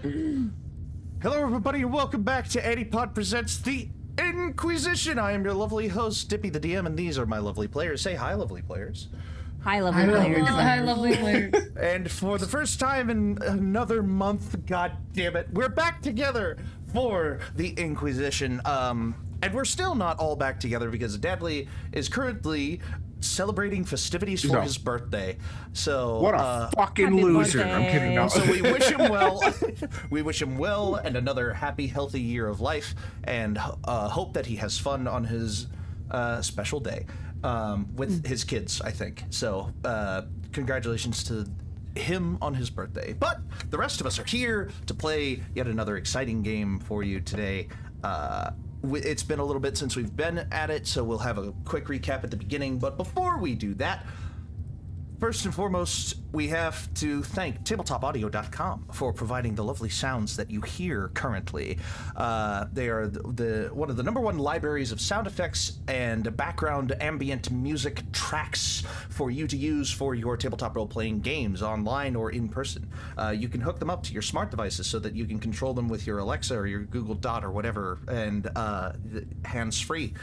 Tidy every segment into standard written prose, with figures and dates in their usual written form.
Hello, everybody, and welcome back to ANIPOD Presents the In-Quy'zz-ition. I am your lovely host, Dippy the DM, and these are my lovely players. Say hi, lovely players. Hi, lovely players. Hi, lovely players. And for the first time in another month, god damn it, we're back together for the In-Quy'zz-ition. And we're still not all back together because Dadley is currently celebrating festivities for his birthday. So what a fucking loser! Birthday. I'm kidding. No. So we wish him well. We wish him well and another happy, healthy year of life, and hope that he has fun on his special day with his kids, I think. So congratulations to him on his birthday. But the rest of us are here to play yet another exciting game for you today. It's been a little bit since we've been at it, so we'll have a quick recap at the beginning. But before we do that, first and foremost, we have to thank tabletopaudio.com for providing the lovely sounds that you hear currently. They are one of the #1 libraries of sound effects and background ambient music tracks for you to use for your tabletop role-playing games, online or in person. You can hook them up to your smart devices so that you can control them with your Alexa or your Google Dot or whatever, and hands-free.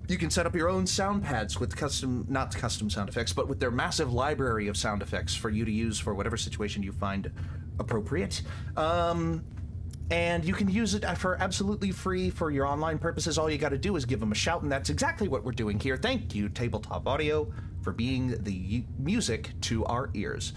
You can set up your own sound pads with not custom sound effects, but with their massive library of sound effects for you to use for whatever situation you find appropriate. And you can use it for absolutely free for your online purposes. All you got to do is give them a shout, and that's exactly what we're doing here. Thank you, Tabletop Audio, for being the music to our ears.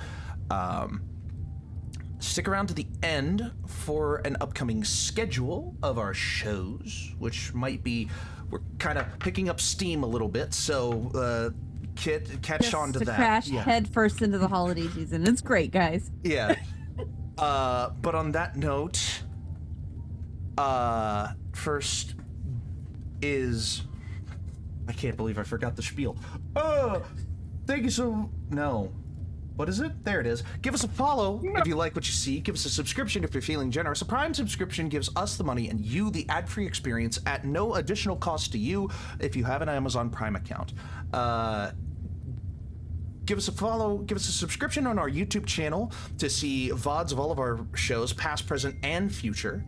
Stick around to the end for an upcoming schedule of our shows, which might be... We're kind of picking up steam a little bit, so catch on to that. Crash head first into the holiday season. It's great, guys. Yeah. But on that note, first is... I can't believe I forgot the spiel. Thank you so... No. What is it? There it is. Give us a follow if you like what you see. Give us a subscription if you're feeling generous. A Prime subscription gives us the money and you the ad-free experience at no additional cost to you if you have an Amazon Prime account. Give us a follow, give us a subscription on our YouTube channel to see VODs of all of our shows, past, present, and future.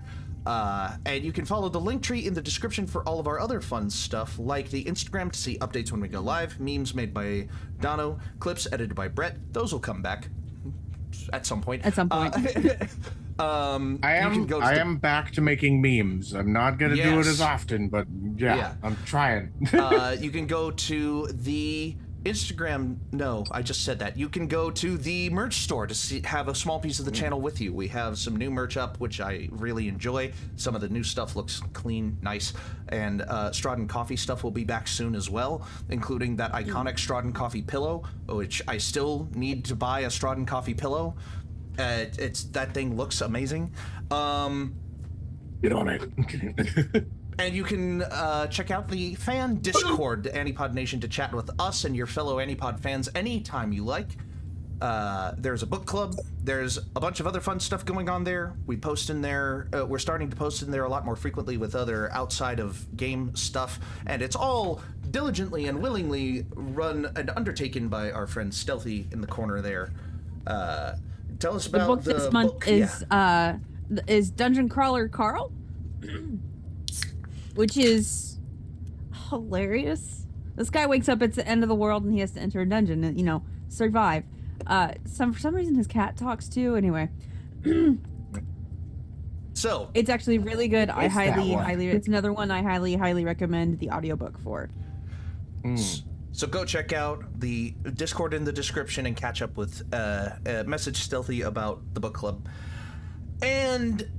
And you can follow the link tree in the description for all of our other fun stuff, like the Instagram to see updates when we go live, memes made by Dono, clips edited by Brett. Those will come back at some point. At some point. I am back to making memes. I'm not gonna do it as often, but yeah. I'm trying. You can go to the Instagram. No, I just said that. You can go to the merch store to have a small piece of the channel with you. We have some new merch up, which I really enjoy. Some of the new stuff looks clean, nice, and Strawden Coffee stuff will be back soon as well, including that iconic Strawden Coffee pillow, which I still need to buy a Strawden Coffee pillow. That thing looks amazing. Get on it. And you can check out the fan Discord, the ANIPOD Nation, to chat with us and your fellow ANIPOD fans anytime you like. There's a book club. There's a bunch of other fun stuff going on there. We post in there. We're starting to post in there a lot more frequently with other outside of game stuff. And it's all diligently and willingly run and undertaken by our friend Stealthy in the corner there. Tell us about the book this month is Dungeon Crawler Carl. Which is hilarious. This guy wakes up, it's the end of the world, and he has to enter a dungeon and, survive. For some reason, his cat talks too. Anyway. So. It's actually really good. It's another one I highly recommend the audiobook for. So go check out the Discord in the description and catch up with, message Stealthy about the book club. And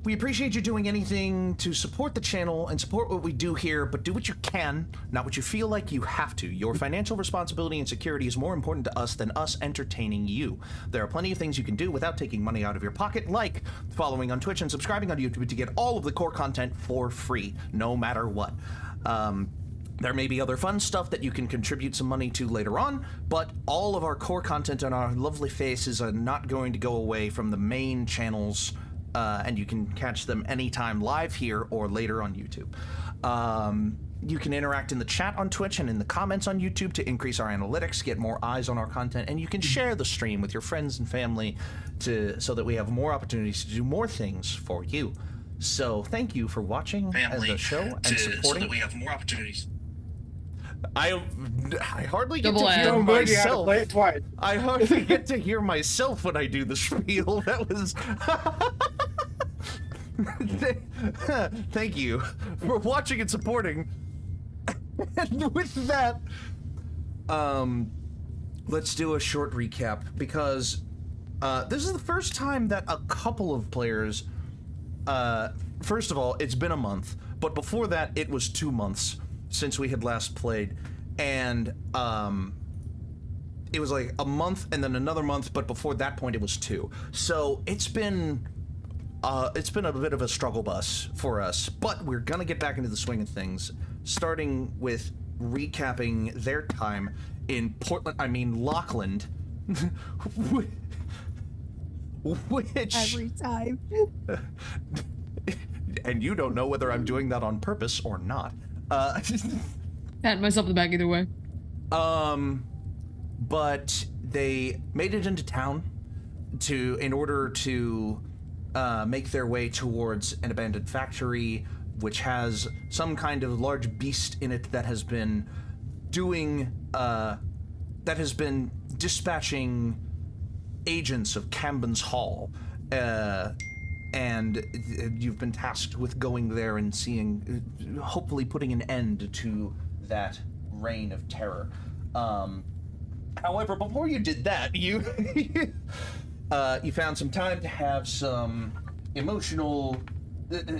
we appreciate you doing anything to support the channel and support what we do here, but do what you can, not what you feel like you have to. Your financial responsibility and security is more important to us than us entertaining you. There are plenty of things you can do without taking money out of your pocket, like following on Twitch and subscribing on YouTube to get all of the core content for free, no matter what. There may be other fun stuff that you can contribute some money to later on, but all of our core content and our lovely faces are not going to go away from the main channels, and you can catch them anytime live here or later on YouTube. You can interact in the chat on Twitch and in the comments on YouTube to increase our analytics, get more eyes on our content, and you can share the stream with your friends and family so that we have more opportunities to do more things for you. So thank you for watching the show and supporting. So that we have more opportunities. I hardly get to hear myself. Play it twice. I hardly get to hear myself when I do the spiel. That was. Thank you for watching and supporting. And with that, let's do a short recap because this is the first time that a couple of players. First of all, it's been a month, but before that, it was 2 months since we had last played, and it was like a month and then another month, but before that point, it was 2. So it's been a bit of a struggle bus for us, but we're gonna get back into the swing of things, starting with recapping their time in Lockland, which Every time. and you don't know whether I'm doing that on purpose or not. Pat myself in the back either way. But they made it into town in order to make their way towards an abandoned factory, which has some kind of large beast in it that has been dispatching agents of Cambon's Hall, and you've been tasked with going there and seeing, hopefully putting an end to that reign of terror. However, before you did that, you found some time to have some emotional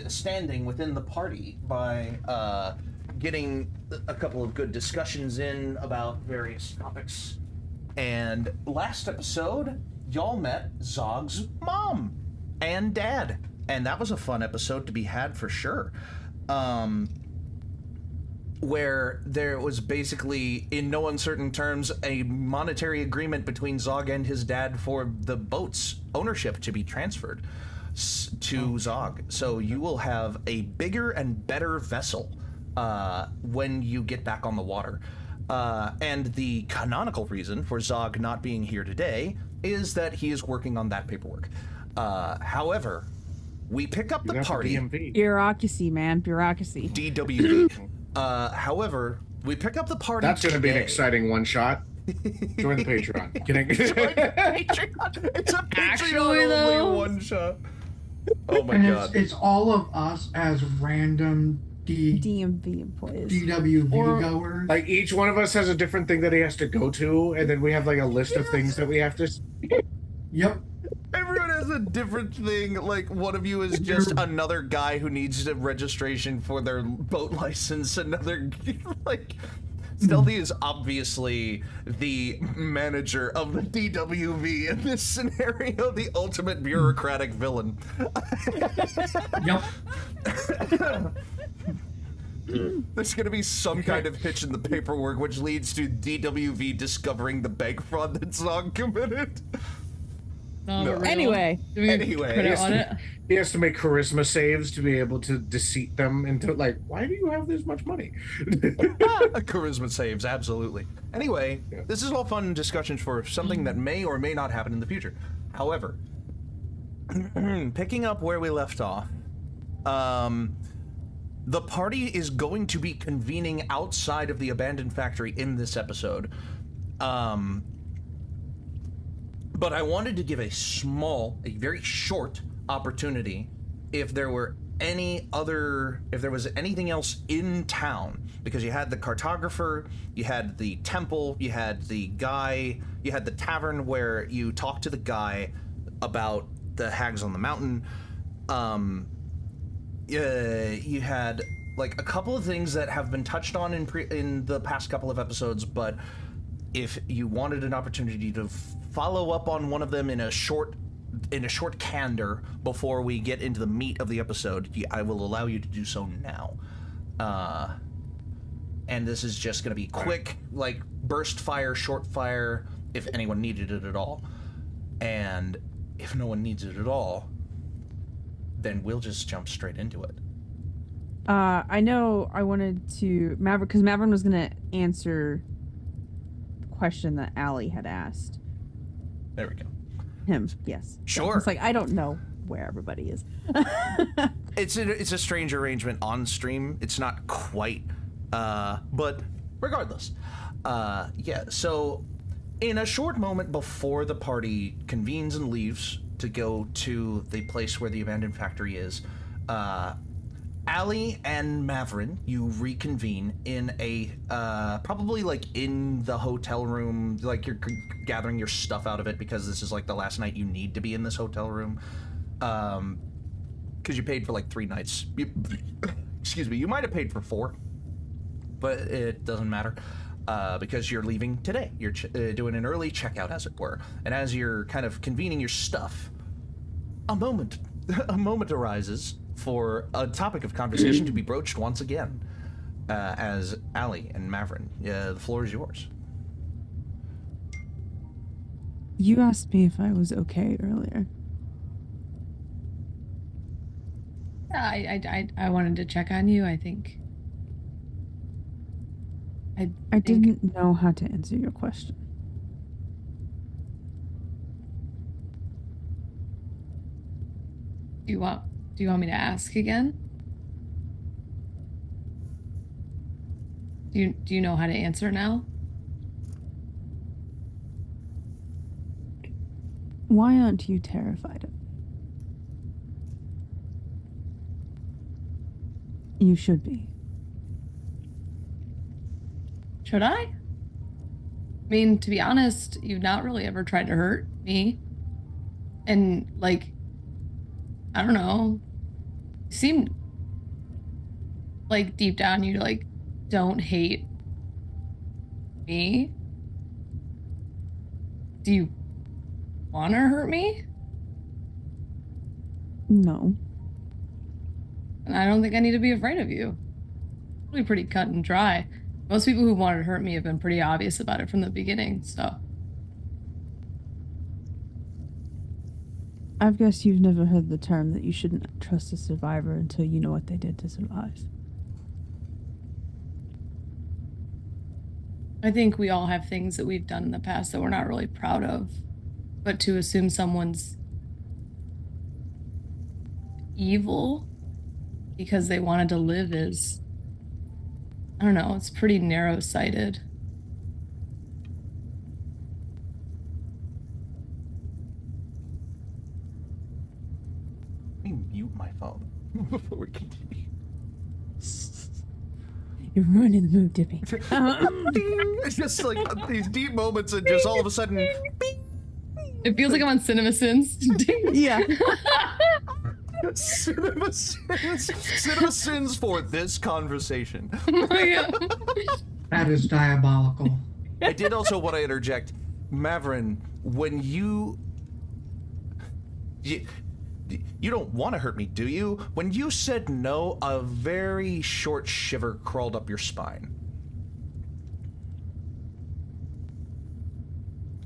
standing within the party by getting a couple of good discussions in about various topics. And last episode, y'all met Zog's mom and dad, and that was a fun episode to be had for sure. Where there was basically, in no uncertain terms, a monetary agreement between Zog and his dad for the boat's ownership to be transferred to Zog. So you will have a bigger and better vessel when you get back on the water. And the canonical reason for Zog not being here today is that he is working on that paperwork. However, we pick up the party. Bureaucracy, man. Bureaucracy. DWV. However, we pick up the party. That's going to be an exciting one shot. Join the Patreon. Kidding. Join the Patreon. It's a Patreon only one shot. Oh my god. It's all of us as random DMV employees. DWV goers. Like each one of us has a different thing that he has to go to, and then we have like a list of things that we have to. Yep. Everyone has a different thing. Like, one of you is just another guy who needs a registration for their boat license. Another, like, Stealthy is obviously the manager of the DWV in this scenario, the ultimate bureaucratic villain. Yep. There's going to be some kind of hitch in the paperwork which leads to DWV discovering the bank fraud that Zog committed. No. Anyway. He has to make charisma saves to be able to deceit them into, like, why do you have this much money? Charisma saves, absolutely. Anyway, this is all fun discussions for something that may or may not happen in the future. However, picking up where we left off, the party is going to be convening outside of the abandoned factory in this episode. But I wanted to give a very short opportunity if there was anything else in town, because you had the cartographer, you had the temple, you had the tavern where you talked to the guy about the hags on the mountain. You had like a couple of things that have been touched on in the past couple of episodes, but if you wanted an opportunity to follow up on one of them in a short candor before we get into the meat of the episode, I will allow you to do so now. And this is just going to be quick, like burst fire, short fire, if anyone needed it at all. And if no one needs it at all, then we'll just jump straight into it. I know I wanted to Maverick because Maverick was gonna answer the question that Allie had asked There we go. him. Yes, Sure. It's like I don't know where everybody is. It's a strange arrangement on stream. It's not quite, but regardless, yeah. So, in a short moment before the party convenes and leaves to go to the place where the abandoned factory is, Allie and Mavrin, you reconvene in a probably like in the hotel room, like you're gathering your stuff out of it because this is like the last night you need to be in this hotel room. Because you paid for like 3 nights. Excuse me, you might have paid for 4, but it doesn't matter because you're leaving today. You're doing an early checkout, as it were. And as you're kind of convening your stuff, a moment arises for a topic of conversation to be broached once again. As Allie and Mavrin, the floor is yours. You asked me if I was okay earlier. I wanted to check on you. I think. I didn't know how to answer your question. Do you want me to ask again? Do you know how to answer now? Why aren't you terrified of me? You should be. Should I? I mean, to be honest, you've not really ever tried to hurt me. And, like, I don't know. You seem like deep down you, like, don't hate me. Do you want to hurt me? No. And I don't think I need to be afraid of you. Probably pretty cut and dry. Most people who wanted to hurt me have been pretty obvious about it from the beginning, so. I guess you've never heard the term that you shouldn't trust a survivor until you know what they did to survive. I think we all have things that we've done in the past that we're not really proud of. But to assume someone's evil because they wanted to live is, I don't know, it's pretty narrow-sighted. Let me mute my phone before we continue. You're ruining the mood, Dippy. It's just like these deep moments and just all of a sudden, bing. It feels like I'm on CinemaSins. Yeah. CinemaSins for this conversation. Oh my God. That is diabolical. I did also want to interject, Mavrin, when you don't want to hurt me, do you? When you said no, a very short shiver crawled up your spine.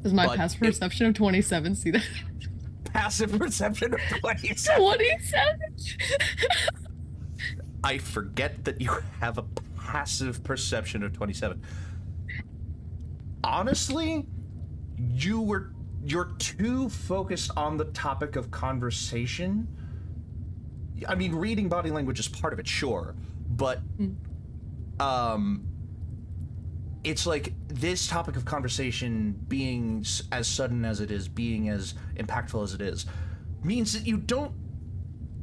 Does my But past perception of 27 see that? Passive perception of 27. 27? I forget that you have a passive perception of 27. Honestly, you're too focused on the topic of conversation. I mean, reading body language is part of it, sure, but it's like this topic of conversation being as sudden as it is, being as impactful as it is, means that you don't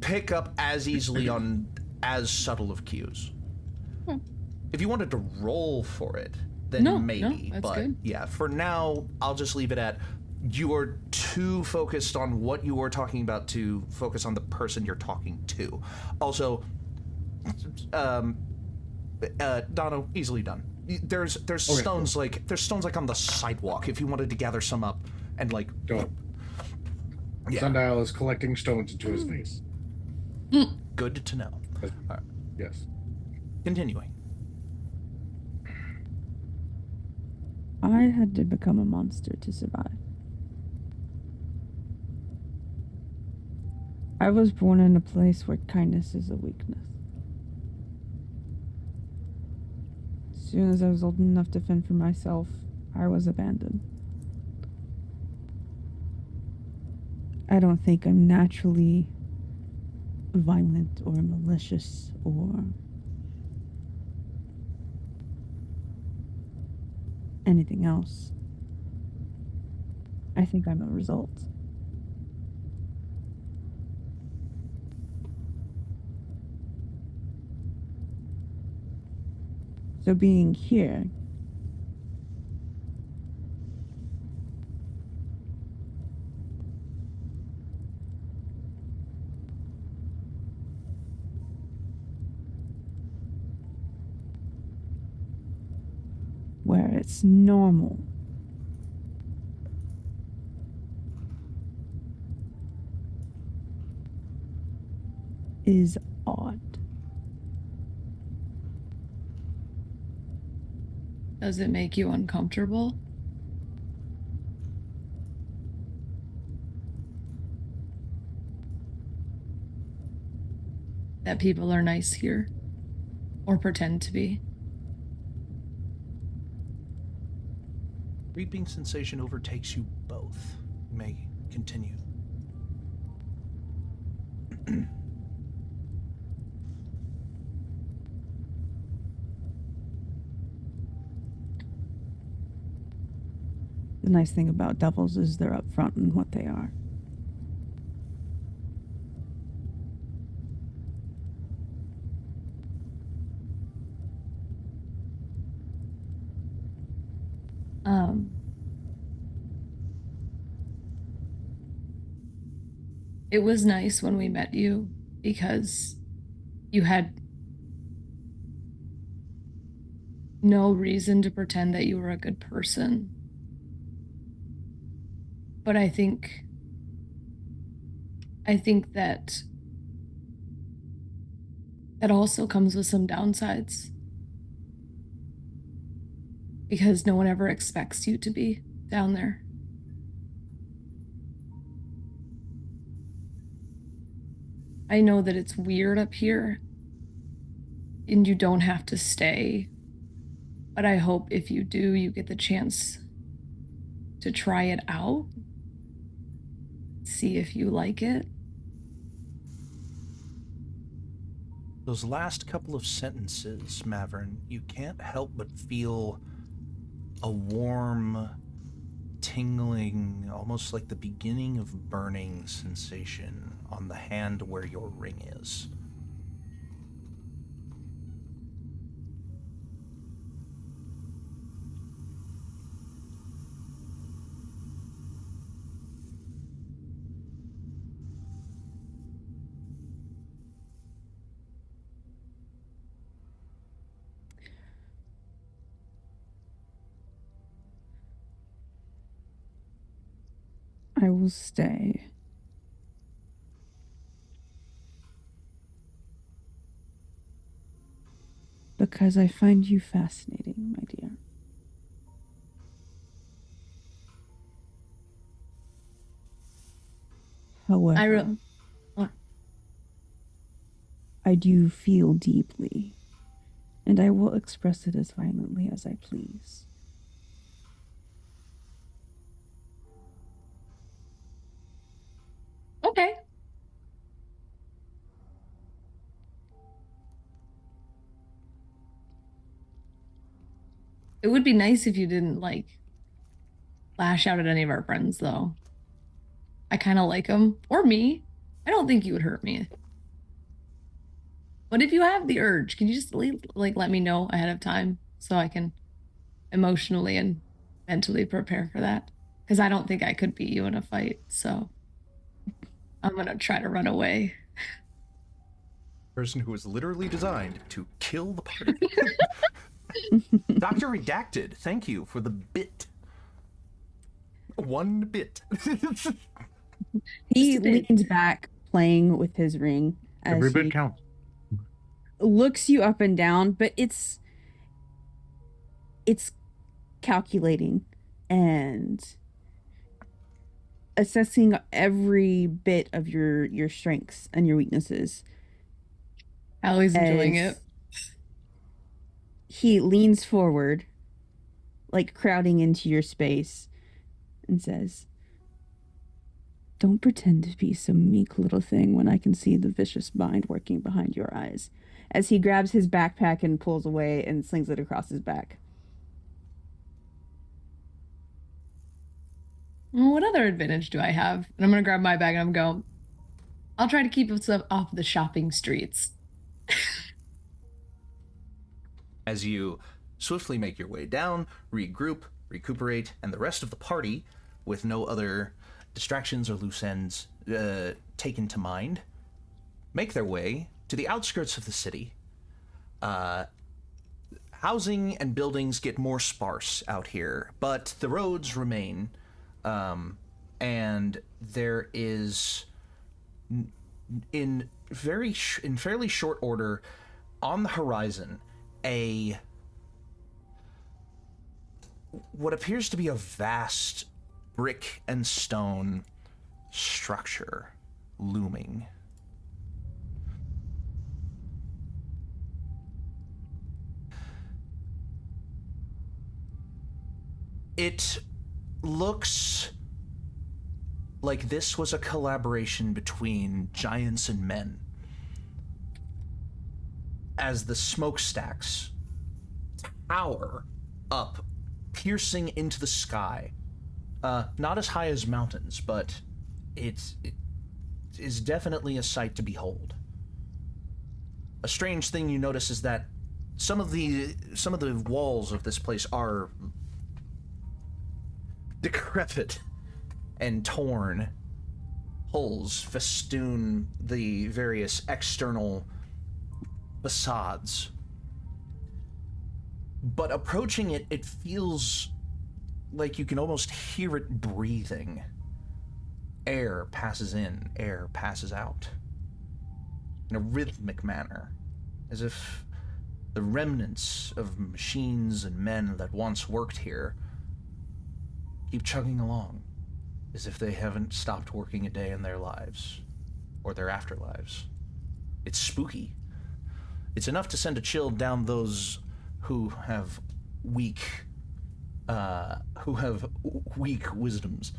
pick up as easily on as subtle of cues. If you wanted to roll for it, then maybe. That's but good. yeah, for now, I'll just leave it at you are too focused on what you are talking about to focus on the person you're talking to. Also, Dono, easily done. There's okay, stones cool. There's stones like on the sidewalk if you wanted to gather some up and like. Don't. Yeah. Sundial is collecting stones into his face. Good to know. Right. Yes. Continuing. I had to become a monster to survive. I was born in a place where kindness is a weakness. soon as I was old enough to fend for myself, I was abandoned. I don't think I'm naturally violent or malicious or anything else. I think I'm a result. So being here, where it's normal, is odd. Does it make you uncomfortable? That people are nice here, or pretend to be. Creeping sensation overtakes you both. You may continue. The nice thing about devils is they're upfront in what they are. It was nice when we met you because you had no reason to pretend that you were a good person. But I think that also comes with some downsides. Because no one ever expects you to be down there. I know that it's weird up here and you don't have to stay, but I hope if you do, you get the chance to try it out, see if you like it. Those last couple of sentences, Maverick, you can't help but feel a warm, tingling, almost like the beginning of burning sensation on the hand where your ring is. I will stay. Because I find you fascinating, my dear. However, I do feel deeply, and I will express it as violently as I please. Okay. It would be nice if you didn't, like, lash out at any of our friends, though. I kind of like them. Or me. I don't think you would hurt me. But if you have the urge, can you just, like, let me know ahead of time so I can emotionally and mentally prepare for that? Because I don't think I could beat you in a fight, so I'm going to try to run away. Person who was literally designed to kill the party. Dr. Redacted, thank you for the bit. 1 bit. He leans back, playing with his ring. As every bit counts. Looks you up and down, but it's calculating and assessing every bit of your strengths and your weaknesses. Allie's enjoying it. he leans forward, like crowding into your space, and says, "Don't pretend to be some meek little thing when I can see the vicious mind working behind your eyes," as he grabs his backpack and pulls away and slings it across his back. Well, what other advantage do I have? And I'm going to grab my bag and I'm going, I'll try to keep us off the shopping streets. As you swiftly make your way down, regroup, recuperate, and the rest of the party, with no other distractions or loose ends taken to mind, make their way to the outskirts of the city. Housing and buildings get more sparse out here, but the roads remain, and there is, in fairly short order, on the horizon, what appears to be a vast brick and stone structure looming. It looks like this was a collaboration between giants and men, as the smokestacks tower up, piercing into the sky. Not as high as mountains, but it is definitely a sight to behold. A strange thing you notice is that some of the walls of this place are decrepit and torn. Holes festoon the various external facades. But approaching it, it feels like you can almost hear it breathing. Air passes in, air passes out, in a rhythmic manner, as if the remnants of machines and men that once worked here keep chugging along, as if they haven't stopped working a day in their lives, or their afterlives. It's spooky. It's enough to send a chill down those who have weak wisdoms.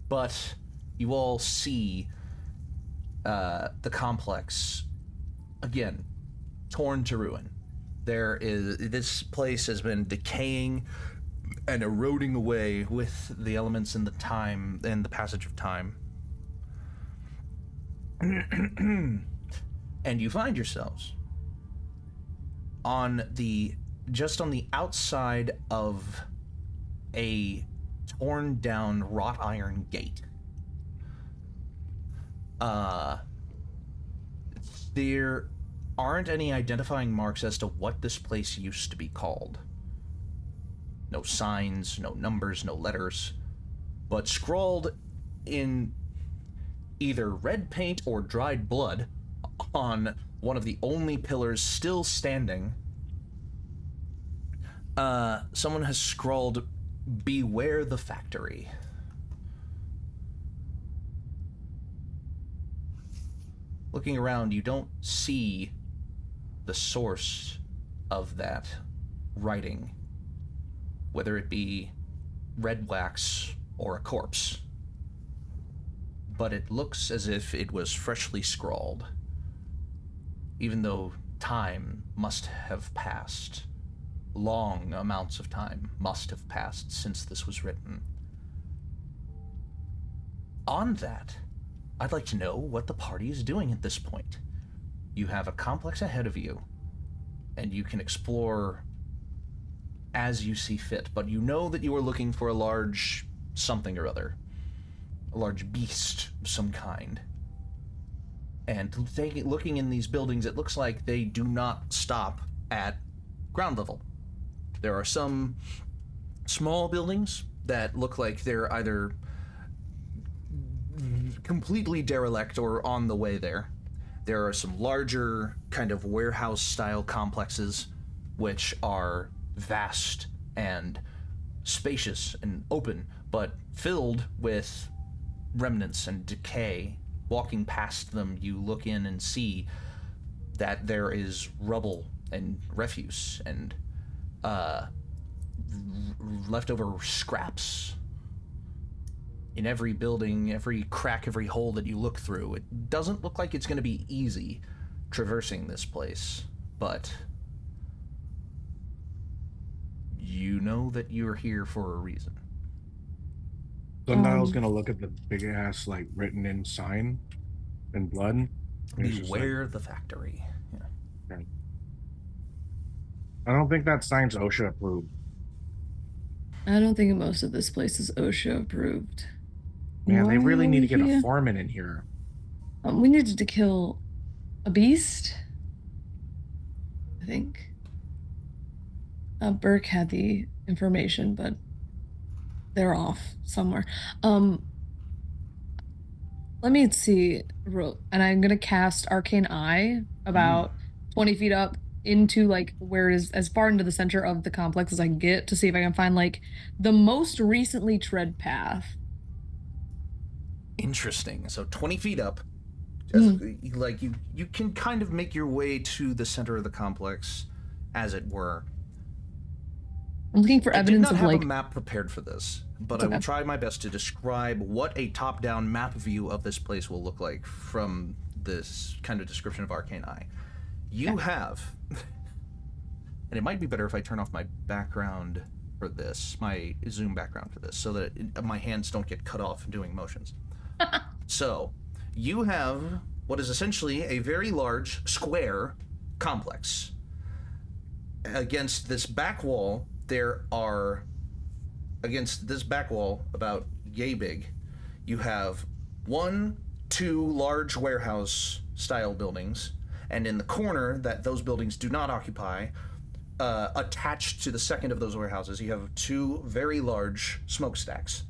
But you all see the complex, again, torn to ruin. This place has been decaying and eroding away with the elements and the time and the passage of time. And you find yourselves just on the outside of a torn down wrought iron gate. There aren't any identifying marks as to what this place used to be called. No signs, no numbers, no letters, but scrawled in either red paint or dried blood on one of the only pillars still standing, someone has scrawled, "Beware the factory." Looking around, you don't see the source of that writing, whether it be red wax or a corpse. But it looks as if it was freshly scrawled, even though time must have passed. Long amounts of time must have passed since this was written. On that, I'd like to know what the party is doing at this point. You have a complex ahead of you, and you can explore as you see fit, but you know that you are looking for a large something or other. A large beast of some kind. And looking in these buildings, it looks like they do not stop at ground level. There are some small buildings that look like they're either completely derelict or on the way there. There are some larger kind of warehouse-style complexes, which are vast and spacious and open, but filled with remnants and decay. Walking past them, you look in and see that there is rubble and refuse and leftover scraps in every building, every crack, every hole that you look through. It doesn't look like it's going to be easy traversing this place, but you know that you're here for a reason. Sundial's gonna look at the big ass like written in sign in blood. And he's just Beware the factory. Yeah. I don't think that sign's OSHA approved. I don't think most of this place is OSHA approved. Man, they really need to get Yeah. a foreman in here. We needed to kill a beast, I think. Burke had the information, but they're off somewhere. Let me see, and I'm gonna cast Arcane Eye about 20 feet up into like where it is, as far into the center of the complex as I can get, to see if I can find like the most recently tread path. Interesting. So 20 feet up, like you can kind of make your way to the center of the complex, as it were. I'm looking for evidence I did of not have like a map prepared for this, but I will try my best to describe what a top-down map view of this place will look like from this kind of description of Arcane Eye. You have, and it might be better if I turn off my background for this, my Zoom background for this, so that my hands don't get cut off doing motions. So, you have what is essentially a very large square complex. Against this back wall, about yay big, you have 2 large warehouse style buildings, and in the corner that those buildings do not occupy, attached to the second of those warehouses, you have 2 very large smokestacks.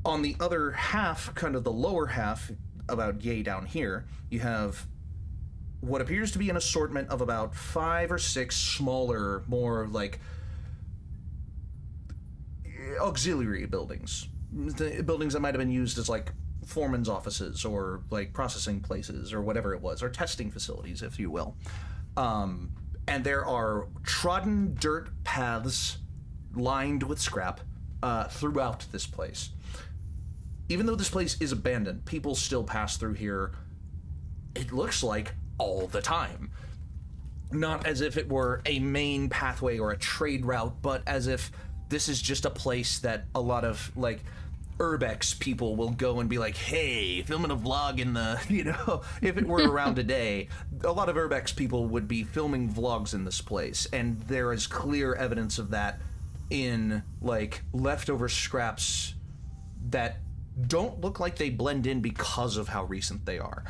On the other half, kind of the lower half, about yay down here, you have what appears to be an assortment of about 5 or 6 smaller, more like auxiliary buildings. The buildings that might have been used as like foreman's offices or like processing places or whatever it was, or testing facilities, if you will. And there are trodden dirt paths lined with scrap throughout this place. Even though this place is abandoned, people still pass through here, it looks like, all the time. Not as if it were a main pathway or a trade route, but as if this is just a place that a lot of, like, urbex people will go and be like, hey, filming a vlog in the, if it were around today, a lot of urbex people would be filming vlogs in this place, and there is clear evidence of that in, like, leftover scraps that don't look like they blend in because of how recent they are.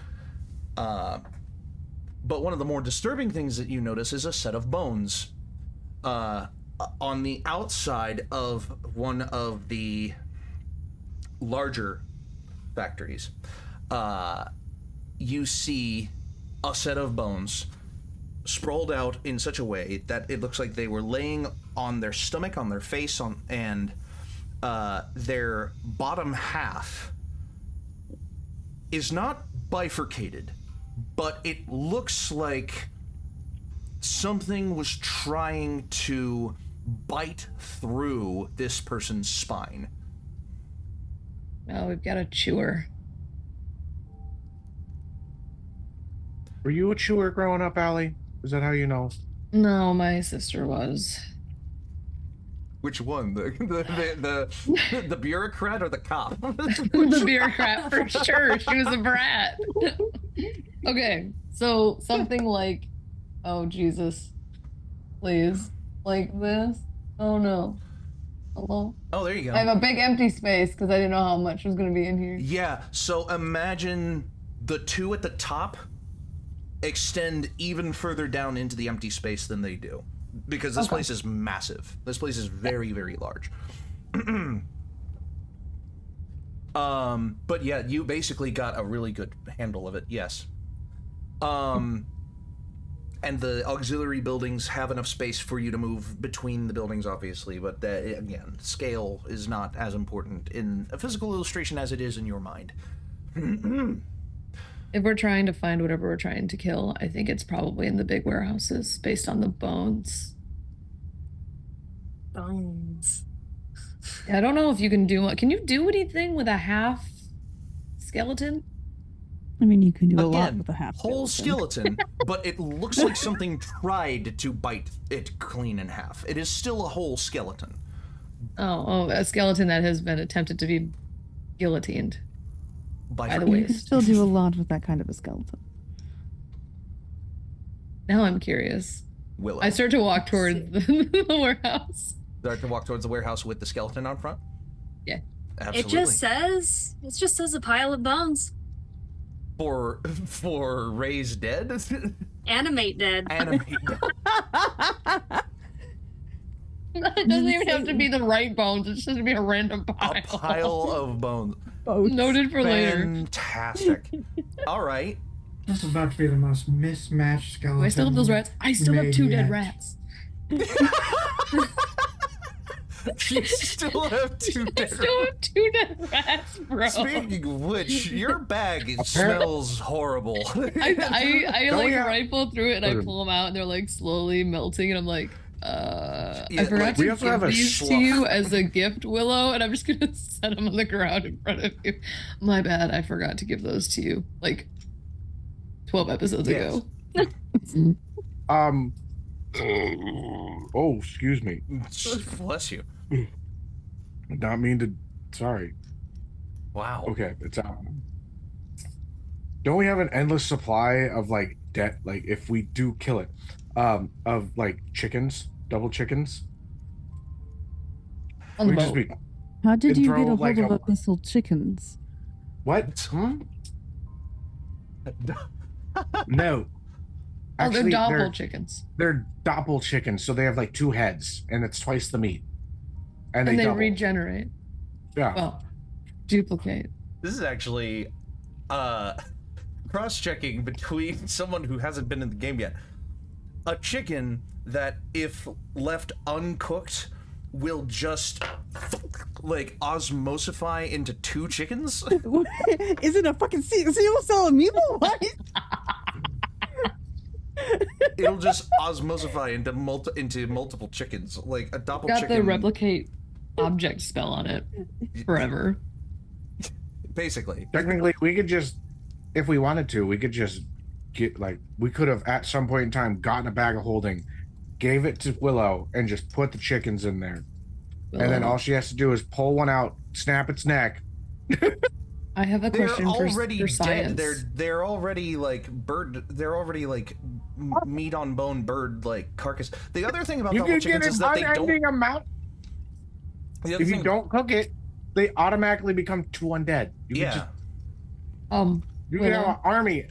But one of the more disturbing things that you notice is a set of bones on the outside of one of the larger factories. You see a set of bones sprawled out in such a way that it looks like they were laying on their stomach, on their face, and their bottom half is not bifurcated, but it looks like something was trying to bite through this person's spine. Oh, we've got a chewer. Were you a chewer growing up, Allie? Is that how you know? No, my sister was. Which one? The bureaucrat or the cop? The bureaucrat for sure. She was a brat. Okay, so something like, oh Jesus, please, like this. Oh no. Hello? Oh, there you go. I have a big empty space because I didn't know how much was going to be in here. Yeah, so imagine the 2 at the top extend even further down into the empty space than they do. Because this place is massive. This place is very, very large. But yeah, you basically got a really good handle of it, yes. And the auxiliary buildings have enough space for you to move between the buildings, obviously, but again, scale is not as important in a physical illustration as it is in your mind. If we're trying to find whatever we're trying to kill, I think it's probably in the big warehouses based on the bones. Bones. I don't know if you can do. Can you do anything with a half skeleton? I mean, you can do a Again, lot with a half whole skeleton, but it looks like something tried to bite it clean in half. It is still a whole skeleton. Oh, a skeleton that has been attempted to be guillotined. By the You way, can still do a lot with that kind of a skeleton. now I'm curious. Willow. I start to walk towards the warehouse. Start to walk towards the warehouse with the skeleton out front? Yeah. Absolutely. It just says a pile of bones. For Ray's dead? Animate dead. Animate dead. It doesn't even have to be the right bones. It's just to be a random pile. A pile of bones. Noted for later. Fantastic. All right. This is about to be the most mismatched skeleton. Do I still have those rats? I still have made 2 dead yet. rats. You still have 2 I dead still have 2 dead rats, bro. Speaking of which, your bag smells horrible. I Don't like we have- rifle through it and I pull them out and they're like slowly melting and I'm like, I Yeah, forgot like, to we also give have a these to slough. you as a gift, Willow, and I'm just gonna set them on the ground in front of you. My bad, I forgot to give those to you like 12 episodes Yes. ago. Oh, excuse me. Bless you. Not mean to. Sorry. Wow. Okay, it's out. Don't we have an endless supply of like debt? Like if we do kill it, of like chickens, double chickens. On the We just boat. be How did And you throw, get a hold like, of a- abyssal chickens? what? No. Oh, they're Actually, doppel chickens. they're doppel chickens, so they have like 2 heads, and it's twice the meat. And And they double. regenerate. Yeah. Well, duplicate. This is actually cross-checking between someone who hasn't been in the game yet. A chicken that, if left uncooked, will just like osmosify into 2 chickens. Is it a fucking single cell amoeba? What? It'll just osmosify into multiple chickens, like a doppel Got chicken. the replicate object spell on it forever. Basically. Technically, we could just, if we wanted to, we could just get like, we could have at some point in time gotten a bag of holding, gave it to Willow, and just put the chickens in there. And then all she has to do is pull one out, snap its neck. I have a They're question already for dead. science. They're already like bird. They're already like meat on bone bird like carcass. The other thing about You double can chickens get is an that they don't. unending amount. The other If you thing, don't cook it, they automatically become 2 undead. You yeah. can just, Um, you can have Willow? an army.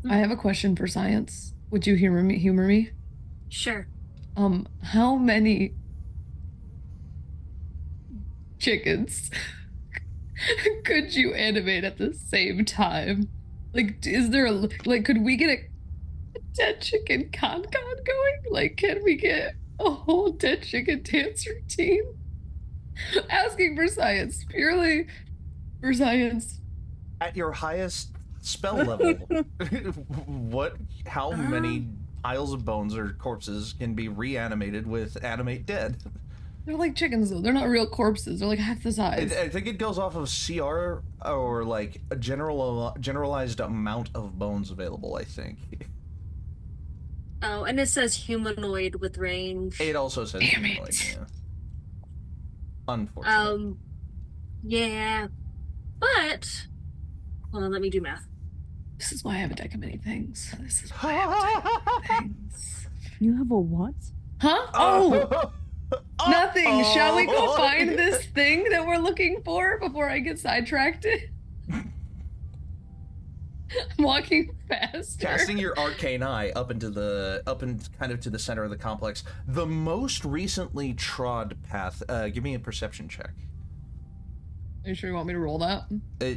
I have a question for science. Would you humor me? Sure. How many chickens could you animate at the same time? Like, is there like, could we get a dead chicken con going? Like, can we get a whole dead chicken dance routine? Asking for science, purely for science. At your highest spell level, how many piles of bones or corpses can be reanimated with animate dead? They're like chickens, though. They're not real corpses. They're like half the size. I think it goes off of CR or like a generalized amount of bones available, I think. Oh, and it says humanoid with range. It also says Damn humanoid, it. yeah. Unfortunately. Yeah. But hold on, let me do math. This is why I have a deck of many things. This is why I have a deck of many things. You have a what? Huh? Oh! Nothing. Shall we go find this thing that we're looking for before I get sidetracked? I'm walking faster. Casting your arcane eye up and kind of to the center of the complex. The most recently trod path. Give me a perception check. Are you sure you want me to roll that?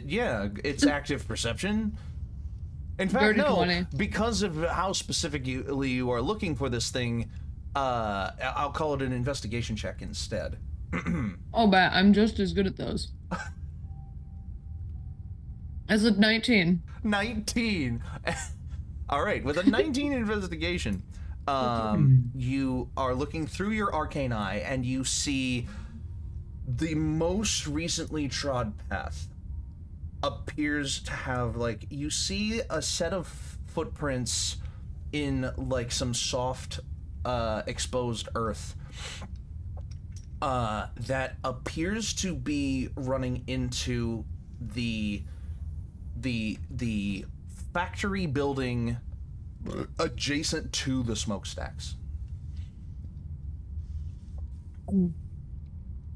Yeah, it's active perception. In fact, Dirty no, 20. because of how specifically you are looking for this thing, I'll call it an investigation check instead. Oh, bet. I'm just as good at those. As of 19. 19. All right, with a 19 investigation, you are looking through your arcane eye and you see the most recently trod path appears to have, like, you see a set of footprints in, like, some soft, exposed earth that appears to be running into the factory building adjacent to the smokestacks.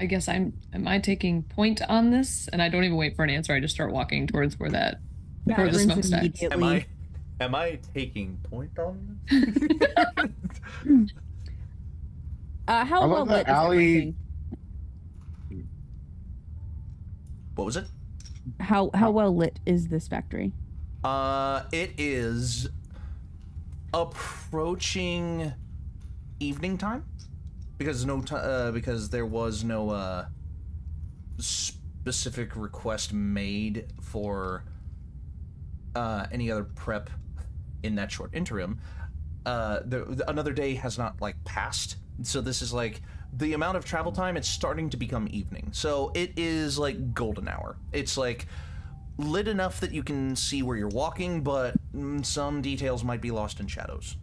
I guess am I taking point on this? And I don't even wait for an answer. I just start walking towards where the smokestacks. Am I taking point on this? How well lit is everything? What was it? How well lit is this factory? It is approaching evening time because because there was no specific request made for any other prep in that short interim. Another day has not, like, passed, so this is like the amount of travel time. It's starting to become evening, so it is like golden hour. It's like lit enough that you can see where you're walking, but some details might be lost in shadows.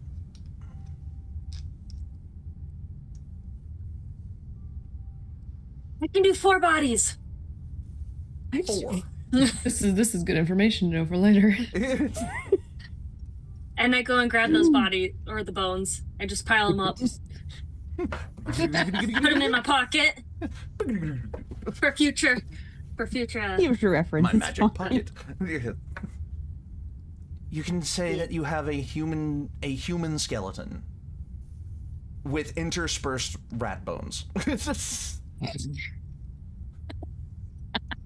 I can do 4 bodies. 4. This is good information to know for later. And I go and grab those bodies or the bones. I just pile them up. Put them in my pocket for future. Here's your reference. My magic pocket. You can say that you have a human skeleton with interspersed rat bones.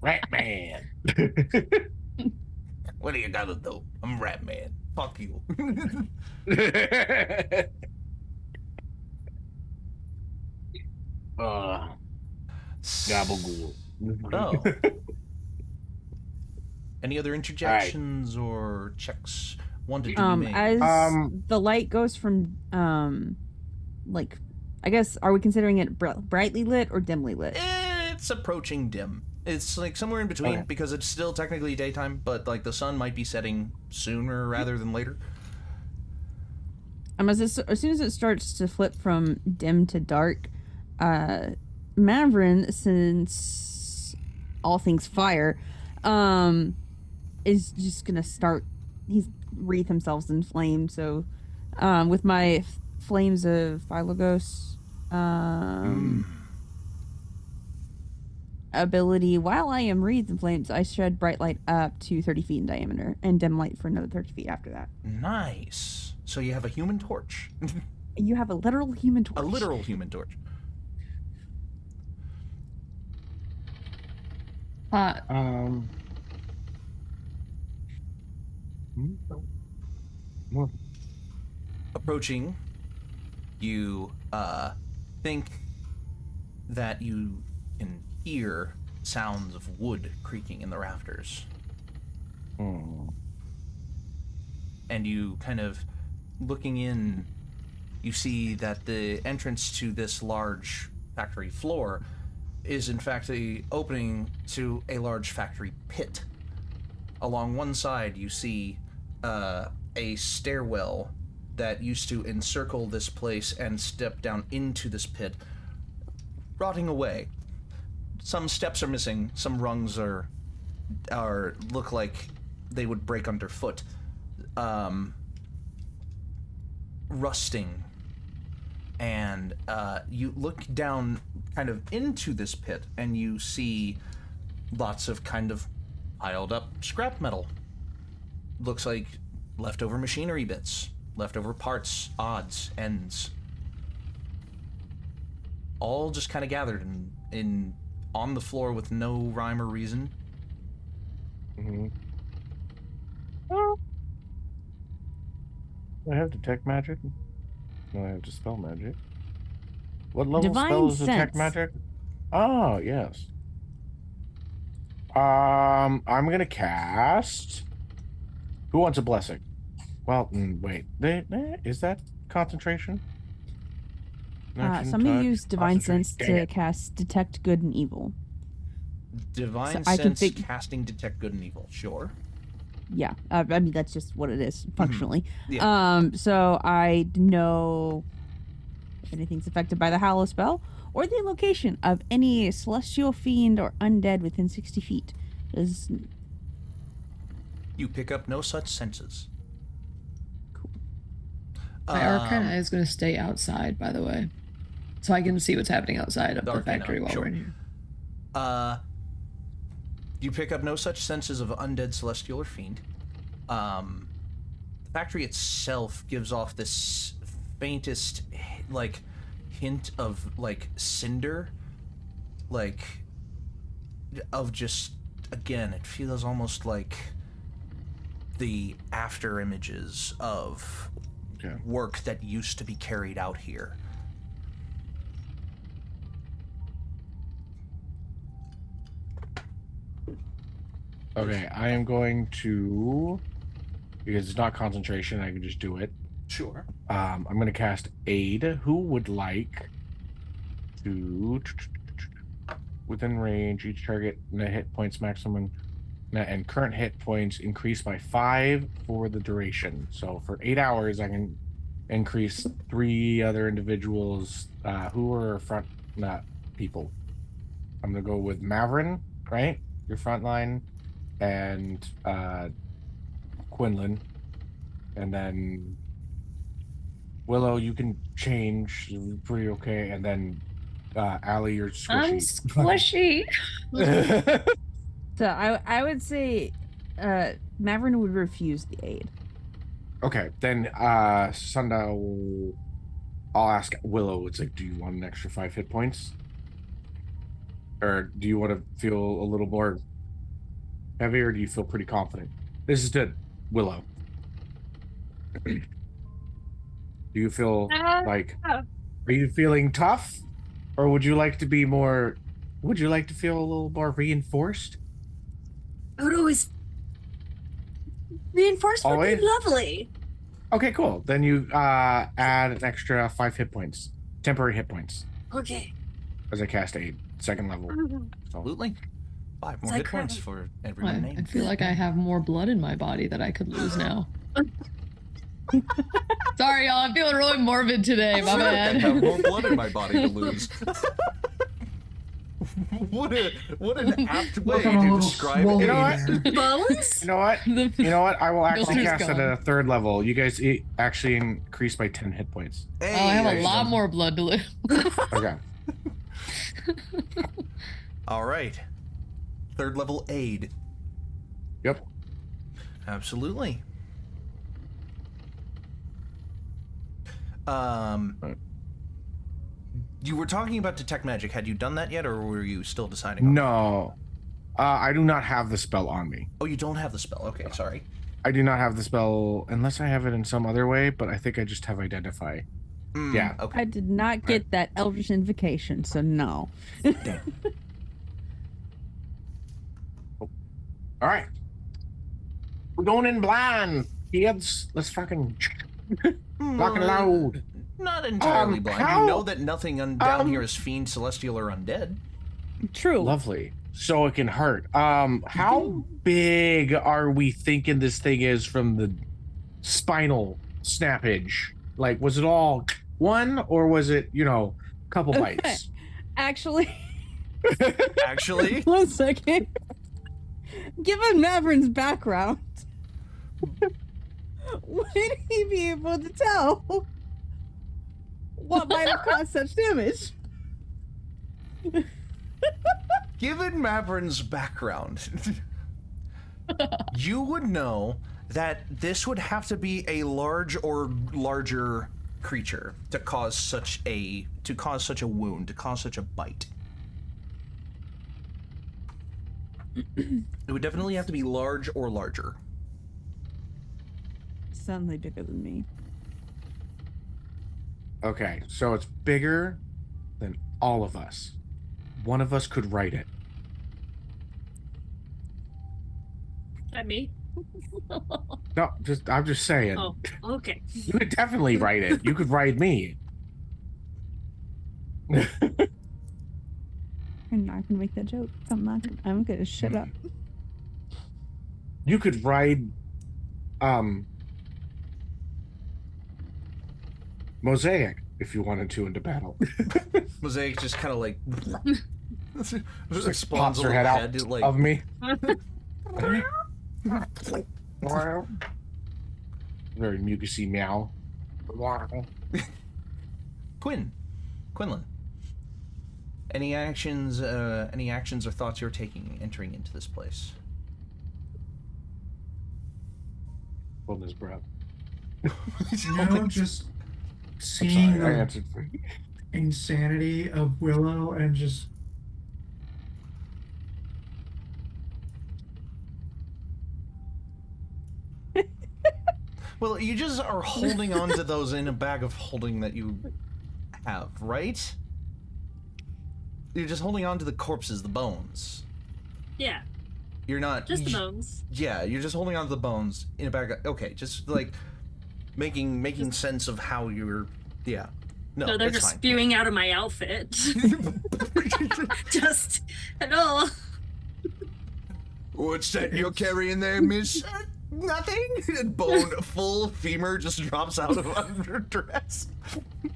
Rat man. What do you gotta do? I'm Rat Man. Fuck you. Gabagool. Oh. Any other interjections or checks wanted to be made? As the light goes from, like, I guess, are we considering it brightly lit or dimly lit? It's approaching dim. It's like somewhere in between, Okay. because it's still technically daytime, but like the sun might be setting sooner rather than later. As soon as it starts to flip from dim to dark, Mavrin, since all things fire, is just gonna start. He's wreath himself in flame. So, with my flames of Philogos, ability, while I am wreathed in flames, I shed bright light up to 30 feet in diameter, and dim light for another 30 feet after that. Nice. So you have a human torch. You have a literal human torch. A literal human torch. Approaching, you think that you can hear sounds of wood creaking in the rafters. And you kind of, looking in, you see that the entrance to this large factory floor is in fact the opening to a large factory pit. Along one side you see a stairwell that used to encircle this place and step down into this pit, rotting away. Some steps are missing, some rungs are look like they would break underfoot. Rusting. And you look down kind of into this pit and you see lots of kind of piled up scrap metal. Looks like leftover machinery bits, leftover parts, odds, ends. All just kind of gathered in on the floor with no rhyme or reason. I have detect magic. No, I have dispel magic. What level Divine spell is detect sense. magic? Oh, yes. I'm gonna cast. Who wants a blessing? Well, wait. Is that concentration? Somebody use Divine Sense Dang to it. cast Detect Good and Evil. Divine So I can Sense casting Detect Good and Evil. Sure. Yeah, I mean that's just what it is functionally. Yeah. So I know if anything's affected by the Hallow spell or the location of any celestial fiend or undead within 60 feet. You pick up no such senses. My Arcana is going to stay outside, by the way, so I can see what's happening outside of the Arcana, factory while sure. we're in here. You pick up no such senses of undead, celestial, or fiend. The factory itself gives off this faintest, like, hint of, like, cinder. Like, of just, again, it feels almost like the after images of work that used to be carried out here. Okay, I am going to, because it's not concentration, I can just do it. Sure. I'm going to cast Aid. Who would like to, within range, each target net hit points maximum net and current hit points increase by 5 for the duration. So for 8 hours, I can increase 3 other individuals who are front people. I'm going to go with Mavrin, right? Your front line. And Quinlan, and then Willow, you can change, you're pretty okay, and then Allie, you're I'm squishy. squishy. So I would say Mavrin would refuse the aid. Okay, then Sunday, I'll ask Willow. It's like, do you want an extra 5 hit points, or do you want to feel a little more heavy, or do you feel pretty confident? This is good, Willow. Do you feel like, are you feeling tough, or would you like to be more, would you like to feel a little more reinforced? I would always reinforcement would be lovely. Okay, cool. Then you add an extra 5 hit points, temporary hit points, Okay. as I cast Aid, 2nd level. Absolutely. 5 more It's hit like points crying. for everyone I named. feel like I have more blood in my body that I could lose now. Sorry, y'all. I'm feeling really morbid today. My I have bad. more blood in my body to lose. What an apt way Look, I'm a to little describe swollen it. You know what? there. Bones? You know what? You know what? I will actually Filter's cast it gone. at a 3rd level. You guys actually increase by 10 hit points. Hey, Oh, I have there a you lot go. more blood to lose. Okay. All right. 3rd level aid. Yep. Absolutely. You were talking about detect magic. Had you done that yet, or were you still deciding on No. I do not have the spell on me. Oh, you don't have the spell. Okay, sorry. I do not have the spell unless I have it in some other way, but I think I just have Identify. Yeah. Okay. I did not get that Eldritch Invocation, so no. All right. We're going in blind, kids. Let's fucking lock and load. Not entirely blind. how- You know that nothing down here is fiend, celestial, or undead. True. Lovely. So it can hurt. How big are we thinking this thing is from the spinal snappage? Like, was it all one, or was it, a couple bites? Actually, Actually, 1 second. Given Maverin's background, would he be able to tell what might have caused such damage? given Maverin's background, you would know that this would have to be a large or larger creature to cause such a wound, to cause such a bite. It would definitely have to be large or larger. Certainly bigger than me. Okay, so it's bigger than all of us. One of us could write it. At me? No, I'm just saying. Oh, okay. You could definitely ride it. You could ride me. I'm not gonna make that joke. I'm gonna shut up. You could ride Mosaic if you wanted to into battle. Mosaic just kind of like Just like spawns pops a her little head out head, like, of me. Very mucusy meow. Quinlan. Any actions or thoughts you're taking entering into this place? Holding his breath. No, just I'm seeing sorry, I the answered for you. insanity of Willow and just Well, you just are holding on to those in a bag of holding that you have, right? You're just holding on to the corpses, the bones. Yeah, You're not just the bones. Yeah, you're just holding on to the bones in a bag of, okay, just like making sense of how you're, yeah. No, They're it's just fine. spewing out of my outfit. Just at all. What's that you're carrying there, miss? Nothing. Bone, full femur just drops out of under dress. you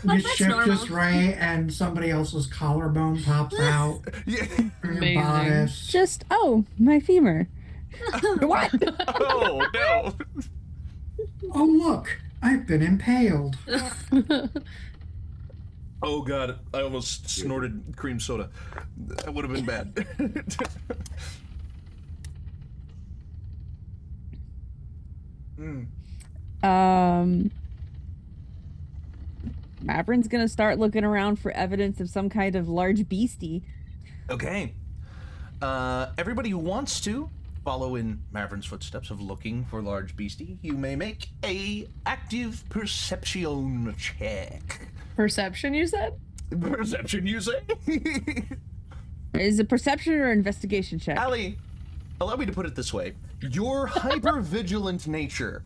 that's shift normal. just right and somebody else's collarbone pops out Yeah. from your Amazing. bodice. Just my femur. What? Oh no. Oh look, I've been impaled. Oh god, I almost snorted cream soda. That would have been bad. Maverin's gonna start looking around for evidence of some kind of large beastie. Okay. Everybody who wants to follow in Maverin's footsteps of looking for large beastie, you may make a active perception check. Perception, you said? Perception, you say? Is it perception or investigation check? Allie, allow me to put it this way. Your hyper-vigilant nature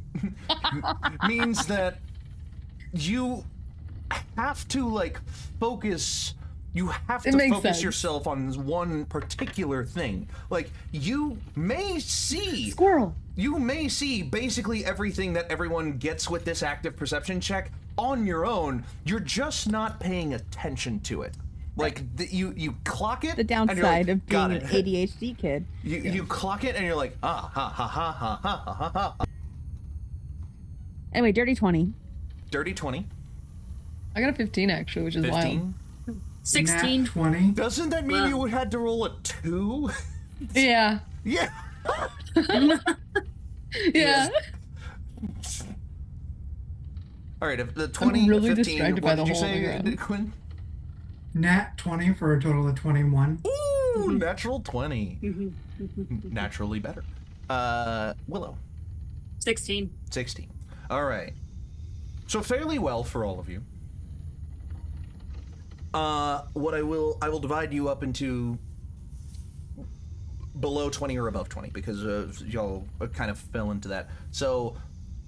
means that you have to, like, focus... You have It to makes focus sense. yourself on one particular thing. Like, you may see... Squirrel. You may see basically everything that everyone gets with this active perception check on your own. You're just not paying attention to it. Like, you clock it. The and you're like, downside of being "Got an it." ADHD kid. You clock it and you're like, ah, ha, ha, ha, ha, ha, ha, ha, ha. Anyway, dirty 20. Dirty 20. I got a 15 actually, which is 15. 16. Nat 20. Doesn't that mean Wow. you had to roll a 2? wild. Yeah. Yeah. Yeah. All right, if the 20, really 15, distracted what by the did you hole in the say, ground. Quinn? Nat 20 for a total of 21. Ooh, natural 20. Naturally better. Willow, 16. 16. All right. So fairly well for all of you. What I will divide you up into below 20 or above 20 because y'all kind of fell into that. So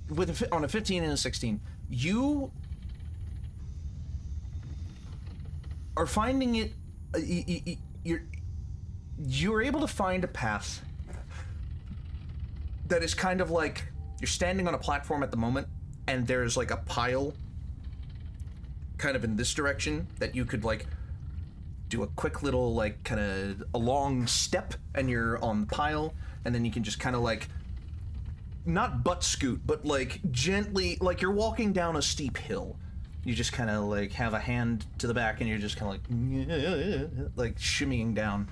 with on a 15 and a 16, you are finding it. You're able to find a path that is kind of like you're standing on a platform at the moment, and there's like a pile kind of in this direction that you could like do a quick little like kind of a long step and you're on the pile, and then you can just kind of like not butt scoot but like gently, like you're walking down a steep hill. You just kind of like have a hand to the back and you're just kind of like shimmying down.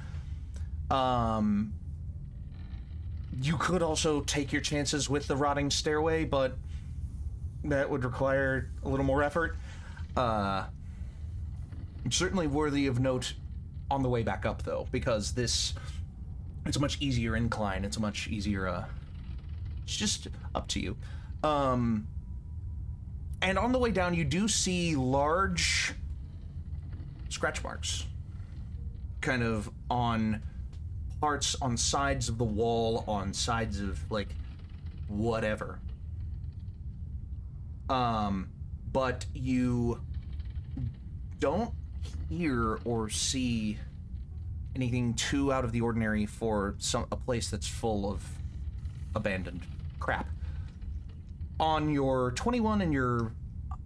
You could also take your chances with the rotting stairway, but that would require a little more effort. Certainly worthy of note on the way back up, though, because it's a much easier incline. It's a much easier, it's just up to you. And on the way down, you do see large scratch marks kind of on parts on sides of the wall, on sides of, like, whatever. But you don't hear or see anything too out of the ordinary for a place that's full of abandoned crap. On your 21 and your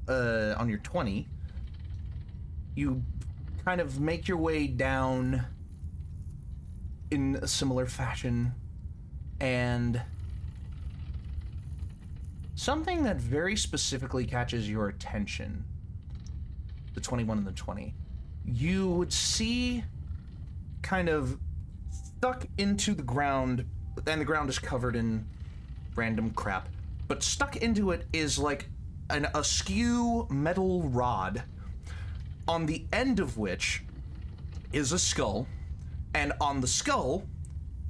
on your 20, you kind of make your way down in a similar fashion, and something that very specifically catches your attention, the 21 and the 20, you would see kind of stuck into the ground, and the ground is covered in random crap, but stuck into it is like an askew metal rod, on the end of which is a skull, and on the skull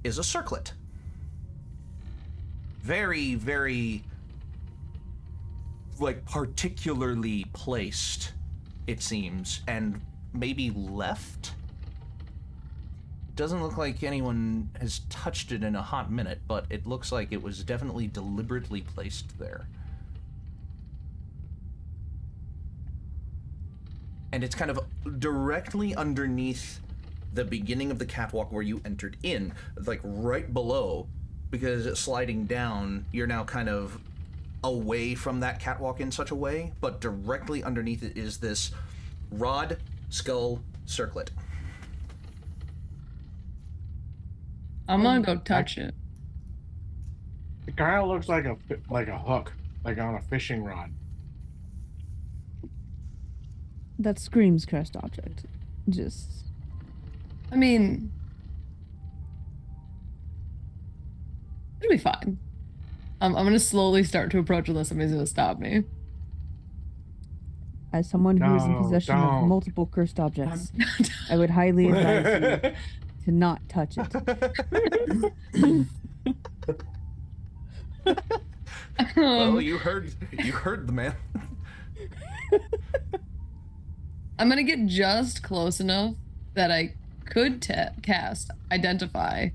is a circlet. Very, very, like, particularly placed, it seems, and maybe left? Doesn't look like anyone has touched it in a hot minute, but it looks like it was definitely deliberately placed there. And it's kind of directly underneath the beginning of the catwalk where you entered in, like right below, because sliding down, you're now kind of away from that catwalk in such a way, but directly underneath it is this rod, skull, circlet. I'm gonna go touch it. It kind of looks like a hook, like on a fishing rod. That screams cursed object. Just. I mean, it'll be fine. I'm gonna slowly start to approach unless somebody's gonna stop me. As someone who is in No, possession of don't. multiple cursed objects, I would highly advise you to not touch it. Well, you heard the man. I'm gonna get just close enough that I could cast Identify,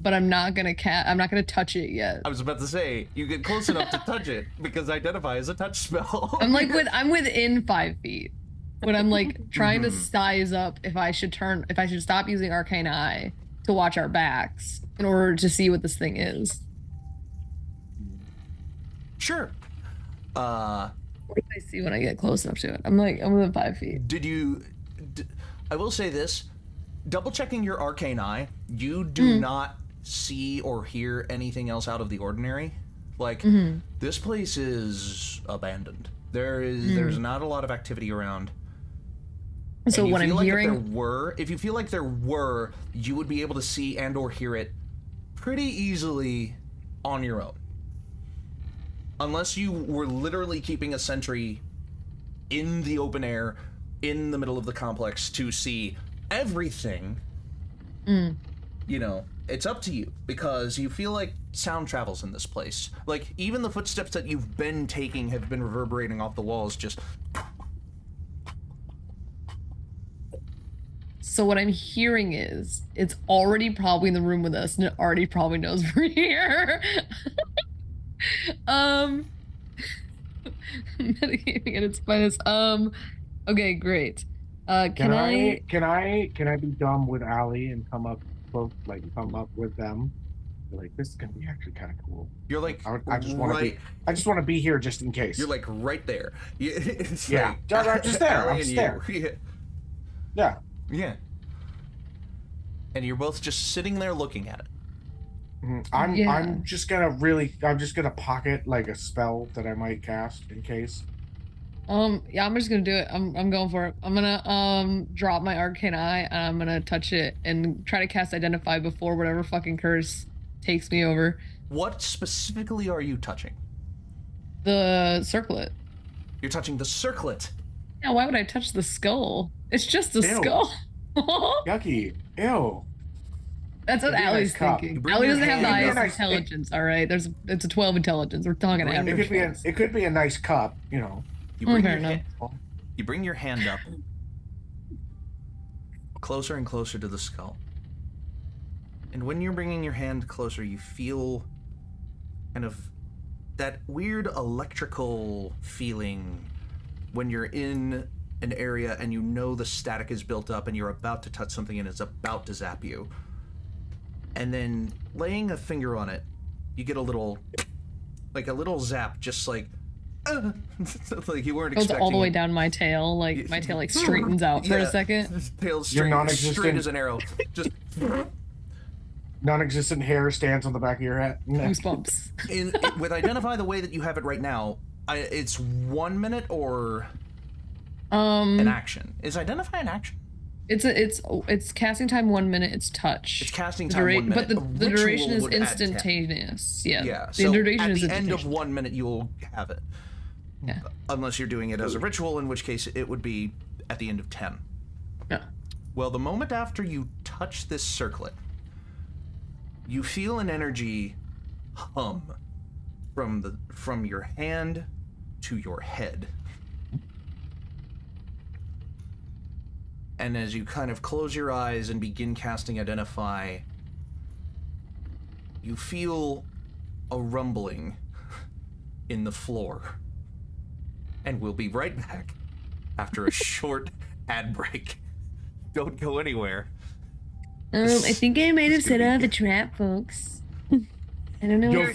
but I'm not gonna touch it yet. I was about to say, you get close enough to touch it, because Identify is a touch spell. I'm within 5 feet. When I'm like trying to size up if I should stop using Arcane Eye to watch our backs in order to see what this thing is. Sure. What do I see when I get close enough to it? I'm within 5 feet. I will say this, double checking your Arcane Eye, you do not see or hear anything else out of the ordinary. Like, this place is abandoned. There's not a lot of activity around. So when I'm hearing, if you feel like there were, you would be able to see and or hear it pretty easily on your own. Unless you were literally keeping a sentry in the open air, in the middle of the complex to see everything, you know, it's up to you, because you feel like sound travels in this place. Like, even the footsteps that you've been taking have been reverberating off the walls, just... So what I'm hearing is it's already probably in the room with us, and it already probably knows we're here. Metagaming at its finest. Okay, great. Can I be dumb with Allie and come up with them? Like, this is gonna be actually kind of cool. You're like, I just want to be here just in case. You're like right there. It's yeah, like, I'm just there. I'm Allie just and there. Yeah. Yeah. Yeah. And you're both just sitting there looking at it. I'm just gonna pocket like a spell that I might cast in case. Yeah, I'm just gonna do it. I'm going for it. I'm gonna drop my Arcane Eye, and I'm gonna touch it and try to cast Identify before whatever fucking curse takes me over. What specifically are you touching? The circlet. You're touching the circlet. Yeah, why would I touch the skull? It's just a Ew. skull. Yucky. Ew. That's what It'd be a Allie's nice cup. thinking. Bring Allie your doesn't have the hand highest up. intelligence, all right? It's a 12 intelligence. We're talking Bring average. It could be a nice cup, you know. You bring Fair your enough. you bring your hand up closer and closer to the skull. And when you're bringing your hand closer, you feel kind of that weird electrical feeling when you're in an area and you know the static is built up and you're about to touch something and it's about to zap you. And then laying a finger on it, you get a little zap, just like, like you weren't Goes expecting all the way it. down my tail, like my tail like straightens out for a second. Tail You're straight, non-existent. straight as an arrow. Just Non-existent hair stands on the back of your head. Goosebumps. with Identify the way that you have it right now, it's 1 minute or an action. Is Identify an action? It's casting time 1 minute. It's touch. It's casting time 1 minute. But the duration is Ritual would add 10. instantaneous. Yeah. Yeah. The So duration at is the end of instantaneous. 1 minute, you'll have it. Yeah. Unless you're doing it as a ritual, in which case it would be at the end of 10. Yeah. Well, the moment after you touch this circlet, you feel an energy hum from your hand to your head. And as you kind of close your eyes and begin casting Identify, you feel a rumbling in the floor. And we'll be right back after a short ad break. Don't go anywhere. I think I might have set off a trap, folks. I don't know. Yo,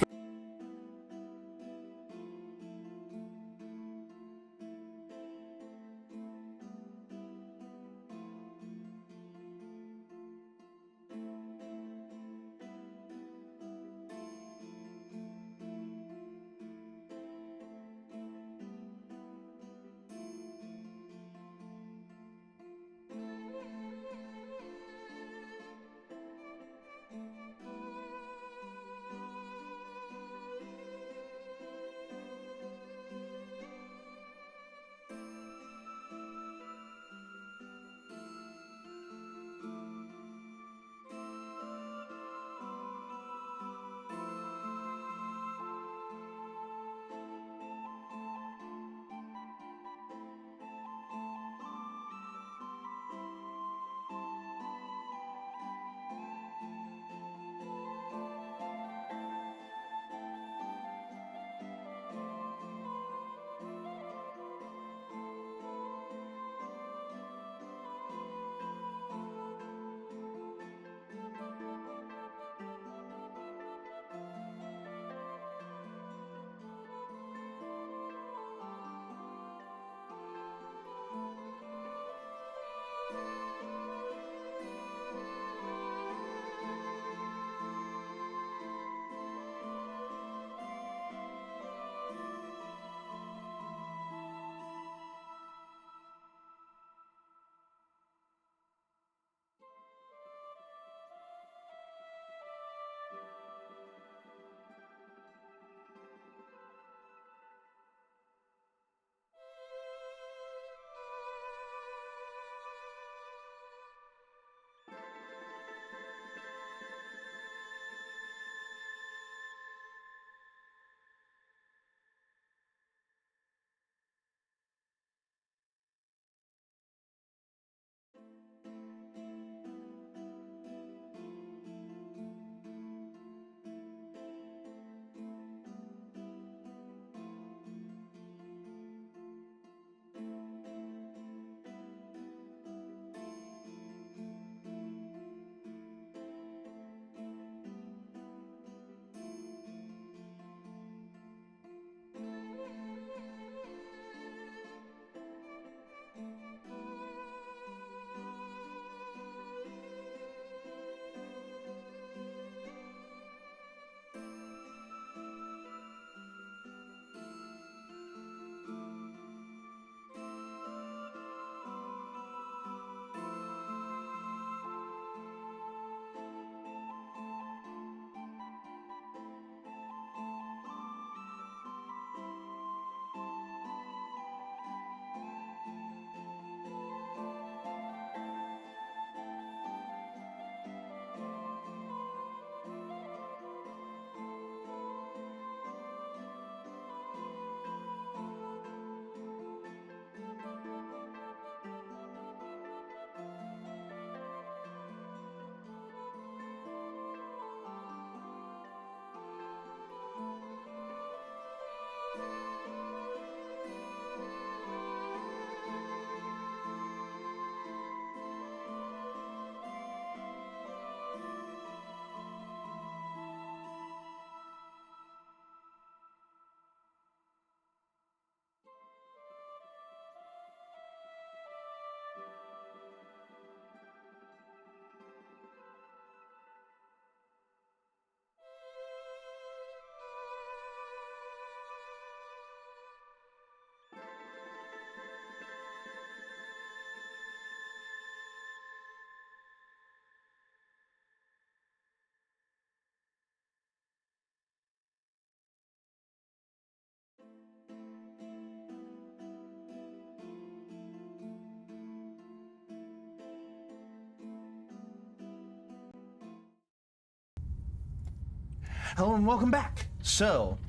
Hello and welcome back. So,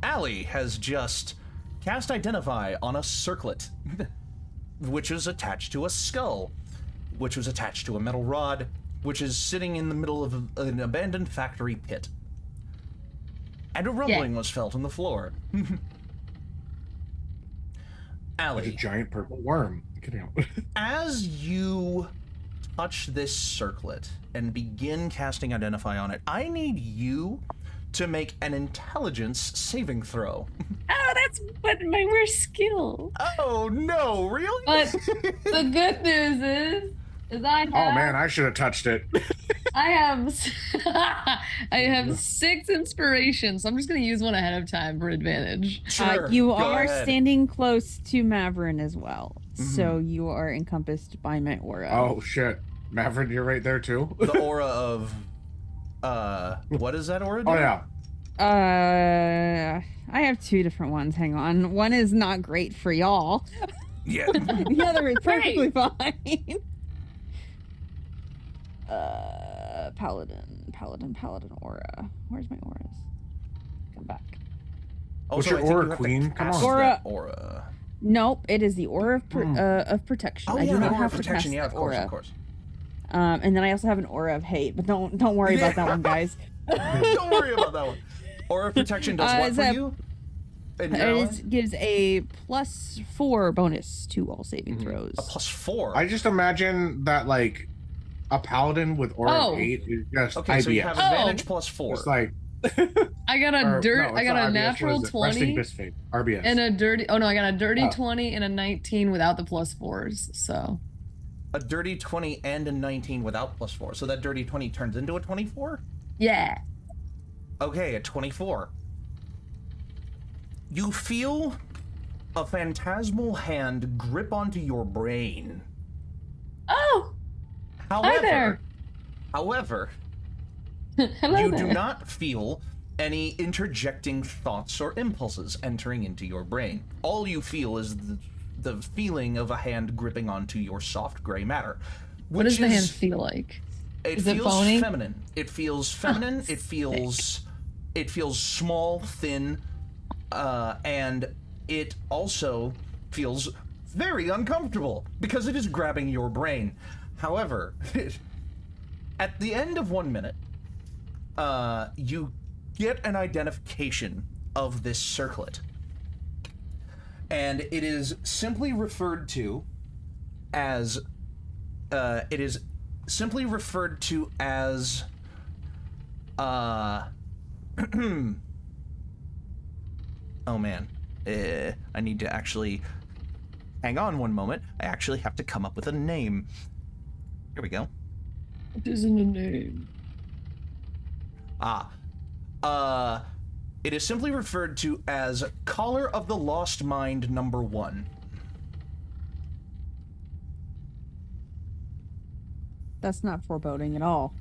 Allie has just cast Identify on a circlet, which is attached to a skull, which was attached to a metal rod, which is sitting in the middle of an abandoned factory pit. And a rumbling was felt on the floor. Like a Allie, giant purple worm. Get out. as you touch this circlet and begin casting Identify on it, I need you to make an intelligence saving throw. Oh, that's but my worst skill. Oh no, really? But the good news is I have. Oh man, I should have touched it. I have 6 inspirations, so I'm just gonna use one ahead of time for advantage. Sure, You go are ahead. standing close to Mavrin as well, so you are encompassed by my aura. Oh shit, Maverick, you're right there too. The aura of, what is that aura do? Oh yeah. I have 2 different ones. Hang on. One is not great for y'all. Yeah. The other is perfectly fine. Paladin aura. Where's my auras? Come back. What's Also, your I think aura, you have to queen? Come cast on. that aura. Nope, it is the aura of protection. Oh I yeah, do the not aura have of to cast protection. Yeah, that of course, aura. of course. And then I also have an aura of hate, but don't worry about that one, guys. Don't worry about that one. Aura of protection does what is for that- you? In your ally? It gives a +4 bonus to all saving throws. A +4. I just imagine that like a paladin with aura Oh. of 8 is just Okay, IBS. so you have advantage +4. It's like I got a or, no, I it's got not a IBS, natural what is it? Resting 20 bis fate. RBS. and a dirty. Oh no, I got a dirty Oh. 20 and a 19 without the +4s. So A dirty 20 and a 19 without +4. So that dirty 20 turns into a 24? yeah. Okay, a 24. You feel a phantasmal hand grip onto your brain. Oh, However, hello you there. do not feel any interjecting thoughts or impulses entering into your brain. All you feel is the feeling of a hand gripping onto your soft gray matter. What does the hand is- feel like? It Is it feels bony? feminine. It feels feminine. It feels small, thin, and it also feels very uncomfortable because it is grabbing your brain. However, at the end of 1 minute, you get an identification of this circlet, and it is simply referred to as oh man, I need to actually hang on one moment. I actually have to come up with a name. Here we go. What isn't a name? It is simply referred to as Caller of the Lost Mind number 1. That's not foreboding at all.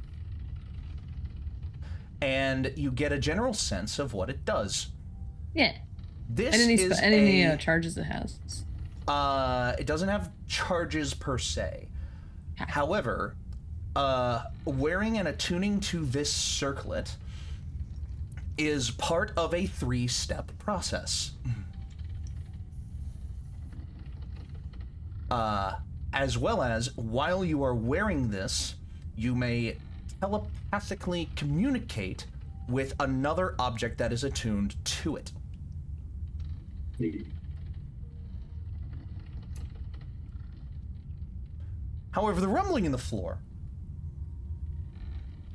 And you get a general sense of what it does. Yeah. This And is any charges it has. it doesn't have charges per se. However, wearing and attuning to this circlet is part of a 3-step process. As well as, while you are wearing this, you may telepathically communicate with another object that is attuned to it. However, the rumbling in the floor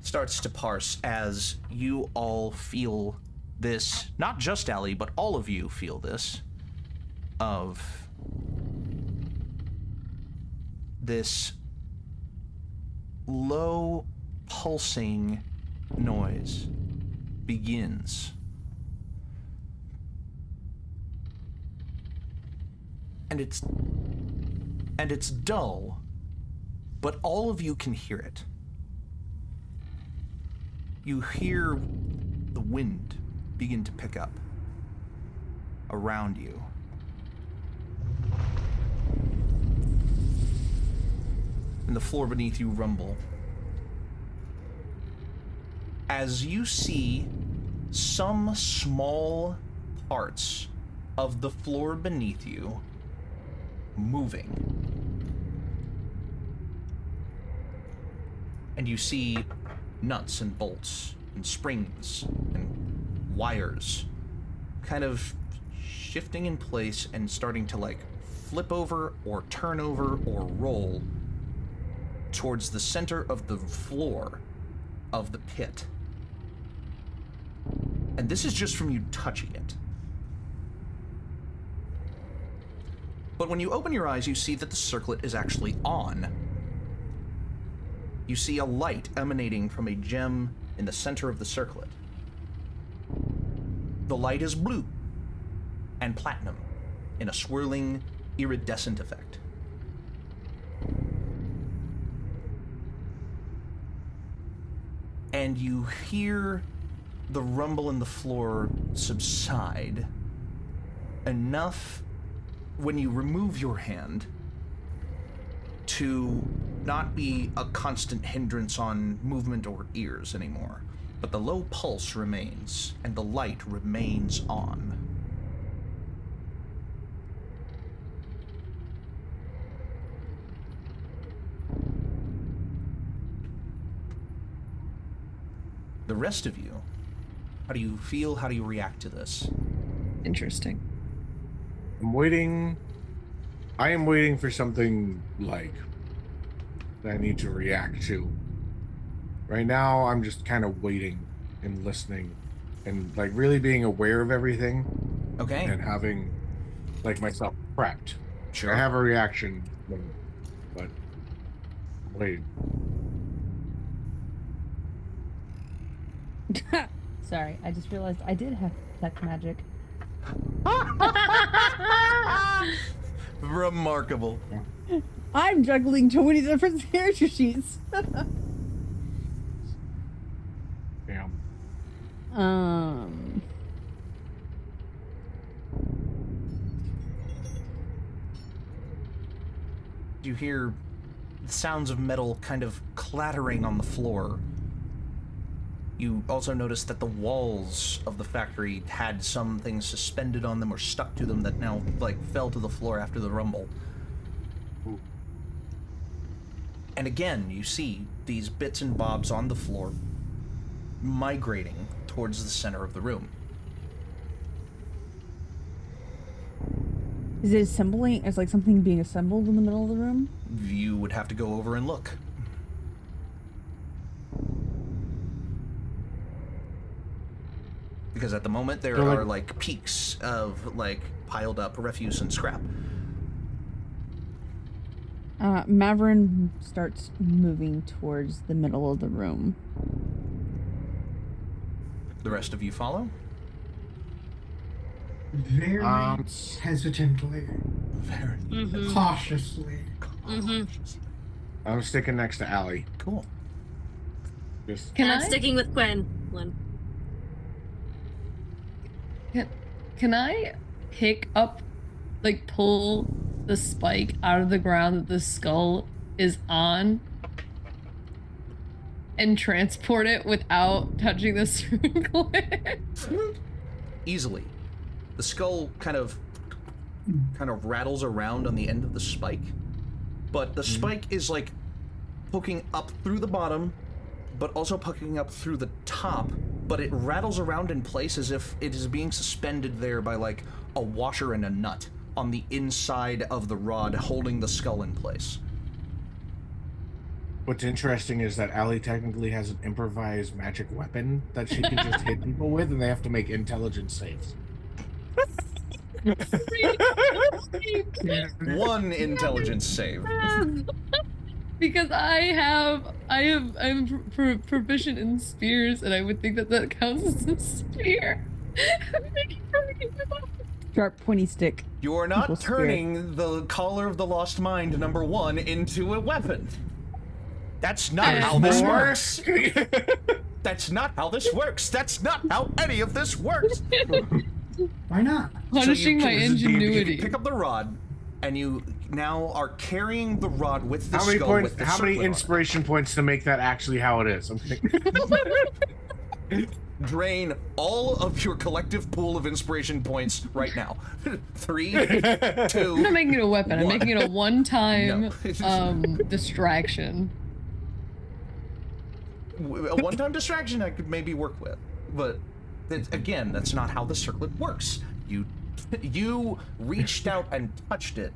starts to parse as you all feel this, not just Allie, but all of you feel this, of this low pulsing noise begins. And it's dull, but all of you can hear it. You hear the wind begin to pick up around you. And the floor beneath you rumble. as you see some small parts of the floor beneath you moving. And you see nuts and bolts and springs and wires kind of shifting in place and starting to like flip over or turn over or roll towards the center of the floor of the pit. And this is just from you touching it. But when you open your eyes, you see that the circlet is actually on. You see a light emanating from a gem in the center of the circlet. The light is blue and platinum in a swirling, iridescent effect. And you hear the rumble in the floor subside enough when you remove your hand to not be a constant hindrance on movement or ears anymore, but the low pulse remains and the light remains on. The rest of you, how do you feel? How do you react to this? Interesting. I am waiting for something like that I need to react to. Right now, I'm just kind of waiting and listening and like really being aware of everything. Okay. And having like myself prepped. Sure. I have a reaction, but wait. Sorry, I just realized I did have detect magic. Remarkable. I'm juggling 20 different character sheets. Damn. You hear sounds of metal kind of clattering on the floor. You also notice that the walls of the factory had some things suspended on them or stuck to them that now, like, fell to the floor after the rumble. Ooh. And again, you see these bits and bobs on the floor migrating towards the center of the room. Is it assembling? Is like something being assembled in the middle of the room? You would have to go over and look. Because at the moment there are like peaks of like piled up refuse and scrap. Maverin starts moving towards the middle of the room. The rest of you follow? Very hesitantly, Very cautiously. I'm sticking next to Allie. cool. Just And I'm sticking with Quinlan. Can I pick up, like, pull the spike out of the ground that the skull is on and transport it without touching the circlet? Easily. The skull kind of rattles around on the end of the spike, but the spike is like poking up through the bottom, but also poking up through the top, but it rattles around in place as if it is being suspended there by like a washer and a nut on the inside of the rod holding the skull in place. What's interesting is that Allie technically has an improvised magic weapon that she can just hit people with, and they have to make intelligence saves. One intelligence save. Because I'm proficient in spears, and I would think that counts as a spear. Sharp, pointy stick. You are not Equals turning the Caller of the Lost Mind #1 into a weapon. That's not how this works. That's not how this works. That's not how any of this works. Why not? Punishing my ingenuity. You pick up the rod, and you now are carrying the rod with the How many skull points? with the How many circlet on it. inspiration points to make that actually how it is? I'm thinking. drain all of your collective pool of inspiration points right now. 3, 2. I'm not making it a weapon. I'm making it a one-time No. distraction. A one-time distraction I could maybe work with, but again, that's not how the circlet works. You reached out and touched it.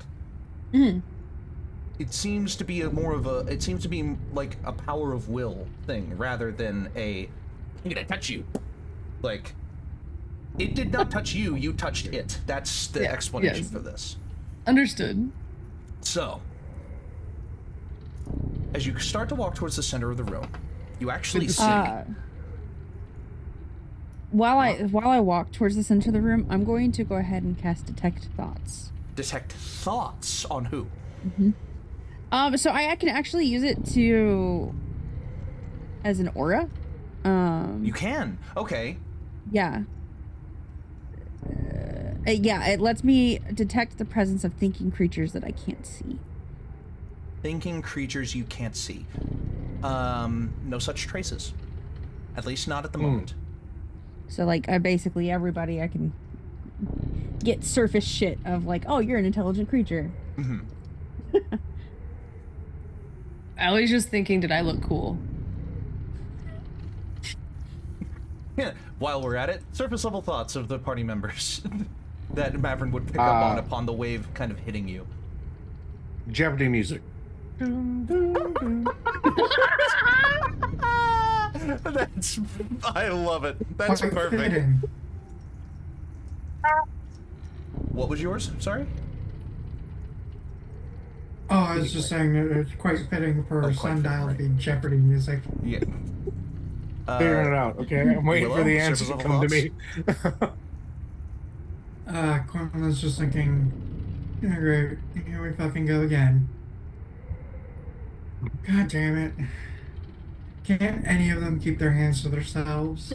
It seems to be it seems to be like a power of will thing rather than I'm gonna touch you. Like, it did not touch you, you touched it. That's the explanation for this. Understood. So, as you start to walk towards the center of the room, you actually see... While I walk towards the center of the room, I'm going to go ahead and cast Detect Thoughts. Detect thoughts on who? So I can actually use it as an aura. You can. Okay. Yeah. It lets me detect the presence of thinking creatures that I can't see. Thinking creatures you can't see. No such traces. At least not at the moment. So, like, everybody I can get surface shit of, like, oh, you're an intelligent creature. Allie's just thinking, did I look cool? Yeah. While we're at it, surface level thoughts of the party members that Mavrin would pick up on upon the wave kind of hitting you. Jeopardy music. I love it. That's Quite perfect. fitting. What was yours? Sorry? Oh, I was just saying that it's quite fitting for quite Sundial to fitting, be Jeopardy music. Yeah. Figuring it out, okay? I'm waiting Willow, for the answer to surface come to level me. Quinlan's just thinking, yeah, great, here we fucking go again. God damn it. Can't any of them keep their hands to themselves?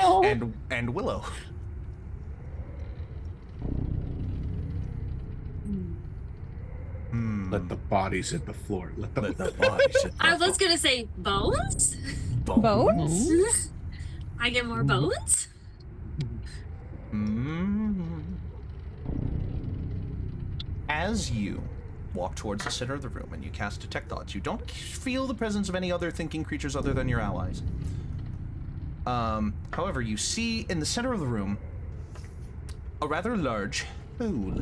And Willow. Let the bodies hit the floor. Let the Let the bodies hit the I was gonna say bones. Bones? I get more bones. As you walk towards the center of the room and you cast Detect Thoughts, you don't feel the presence of any other thinking creatures other than your allies. However, you see in the center of the room a rather large hole.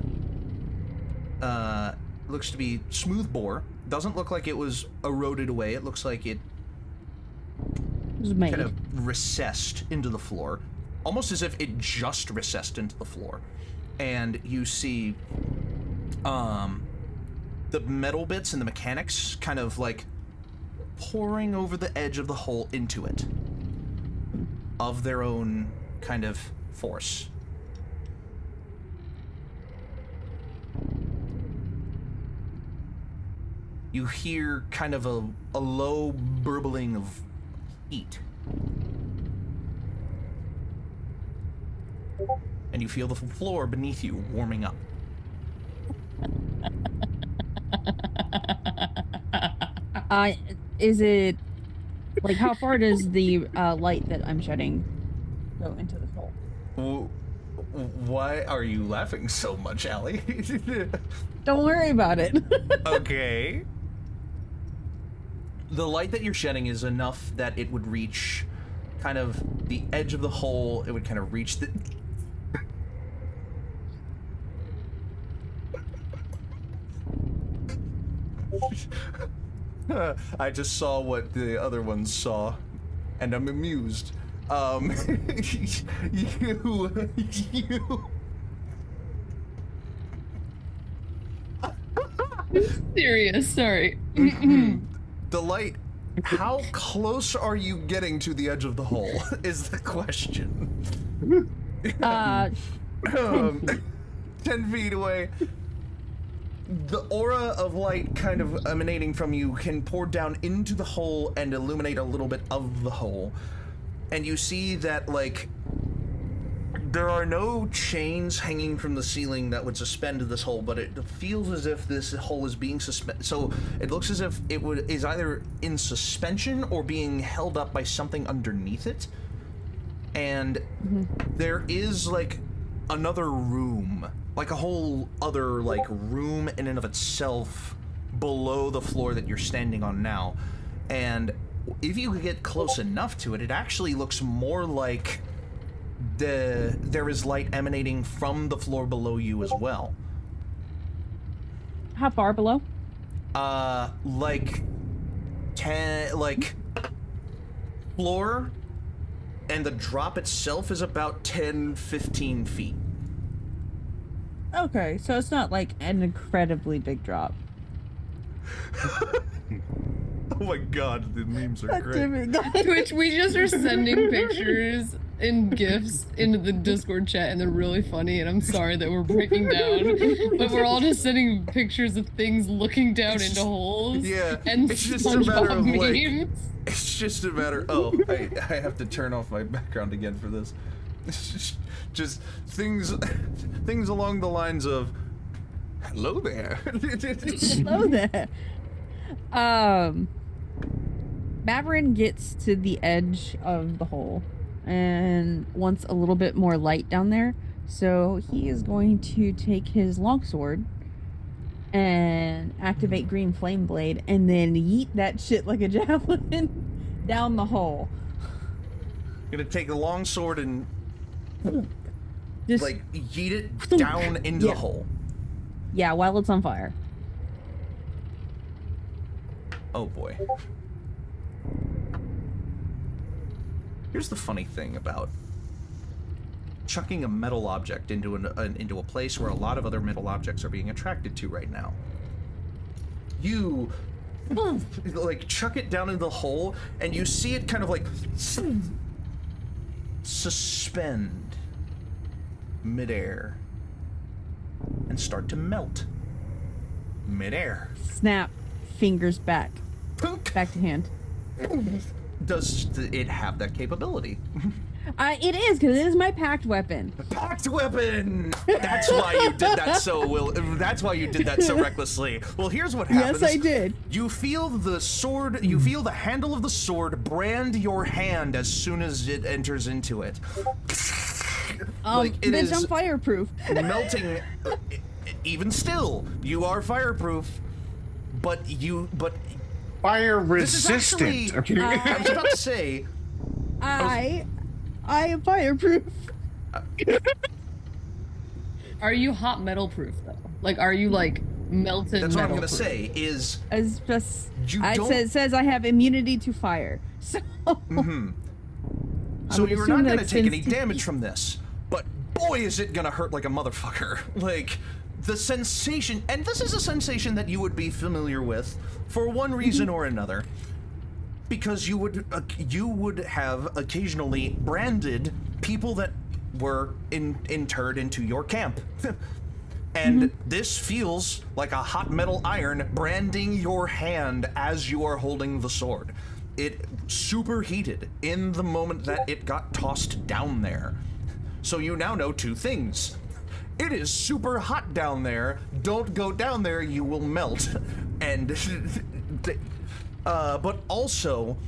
Looks to be smooth bore. Doesn't look like it was eroded away. It looks like it was made. kind of recessed into the floor. Almost as if it just recessed into the floor. And you see the metal bits and the mechanics kind of like pouring over the edge of the hole into it of their own kind of force. You hear kind of a low burbling of heat. And you feel the floor beneath you warming up. Is it, like, how far does the light that I'm shedding go into the hole? Why are you laughing so much, Allie? Don't worry about it. Okay. The light that you're shedding is enough that it would reach kind of the edge of the hole. It would kind of reach the... I just saw what the other ones saw, and I'm amused. You... Serious, sorry. The light, how close are you getting to the edge of the hole is the question. 10 feet away. The aura of light kind of emanating from you can pour down into the hole and illuminate a little bit of the hole. And you see that, like, There are no chains hanging from the ceiling that would suspend this hole, but it feels as if this hole is being suspended. So it looks as if it is either in suspension or being held up by something underneath it. And there is like another room, like a whole other like room in and of itself below the floor that you're standing on now. And if you get close enough to it, it actually looks more like there is light emanating from the floor below you as well. How far below? Like 10, like floor, and the drop itself is about 10-15 feet. Okay, so it's not like an incredibly big drop. Oh my god, the memes are great. Twitch, we just are sending pictures and GIFs into the Discord chat, and they're really funny, and I'm sorry that we're breaking down, but we're all just sending pictures of things looking down into holes. Yeah, and it's just a matter of SpongeBob like, memes. it's just a matter. Oh, I have to turn off my background again for this. It's just things along the lines of, "Hello there." Hello there. Maverick gets to the edge of the hole and wants a little bit more light down there, so he is going to take his longsword and activate Green Flame Blade and then yeet that shit like a javelin down the hole. Gonna take the long sword and Just like yeet it down into the hole. Yeah, while it's on fire. Oh boy. Here's the funny thing about chucking a metal object into into a place where a lot of other metal objects are being attracted to right now. You like chuck it down into the hole, and you see it kind of like suspend midair and start to melt midair. Snap, fingers back. Back to hand. Does it have that capability? It is, because it is my packed weapon. Packed weapon! That's why you did that so that's why you did that so recklessly. Well, here's what happens. Yes, I did. You feel the sword, you feel the handle of the sword brand your hand as soon as it enters into it. Like it bitch, is I'm fireproof. melting. Even still, you are fireproof, but Fire this is resistant. actually, I was about to say, I am fireproof. Are you hot metal proof though? Like, are you like melted that's what I'm metal gonna proof? say is As just, You it don't- says I have immunity to fire. So, so would you're assume not that gonna take any extends to damage heat. from this, but boy is it gonna hurt like a motherfucker. Like the sensation, and this is a sensation that you would be familiar with for one reason or another, because you would have occasionally branded people that were interred into your camp. And this feels like a hot metal iron branding your hand as you are holding the sword. It superheated in the moment that it got tossed down there. So you now know two things. It is super hot down there. Don't go down there, you will melt. And, but also,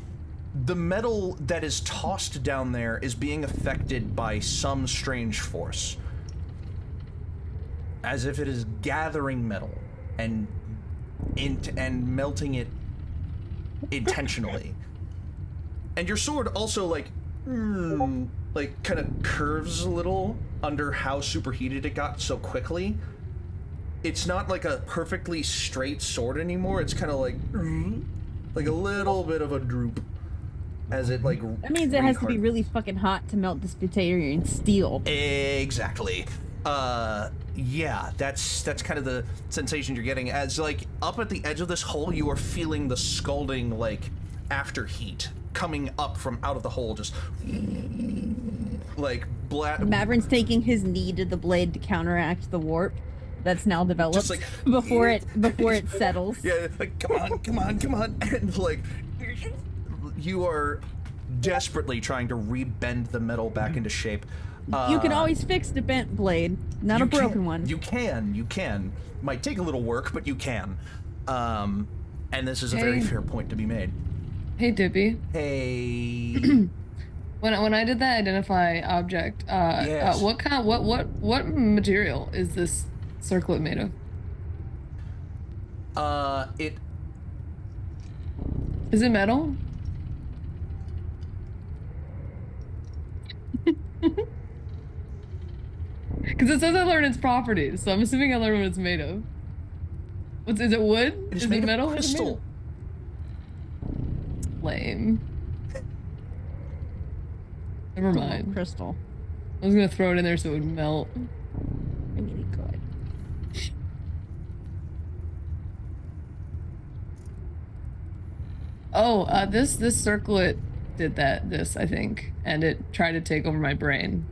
the metal that is tossed down there is being affected by some strange force. As if it is gathering metal and melting it intentionally. And your sword also like kind of curves a little under how superheated it got so quickly. It's not like a perfectly straight sword anymore. It's kind of like a little bit of a droop as it like. that means it has to be really fucking hot to melt this Batarian steel. Exactly. Yeah, that's kind of the sensation you're getting as like up at the edge of this hole you are feeling the scalding like after heat coming up from out of the hole, just like Maverick's taking his knee to the blade to counteract the warp that's now developed Just like- before it settles. Yeah, like come on, and like you are desperately trying to rebend the metal back into shape. You can always fix the bent blade, not a broken one. You can. Might take a little work, but you can. And this is a very fair point to be made. Hey, Dippy. Hey. When I did that identify object, yes. what material is this circlet made of? Is it metal? Because it says I learned its properties, so I'm assuming I learned what it's made of. Is it wood? It is made metal? of crystal. Lame. Never mind. Crystal. I was gonna throw it in there so it would melt. I mean, it could. Oh, this circlet did this, I think, and it tried to take over my brain.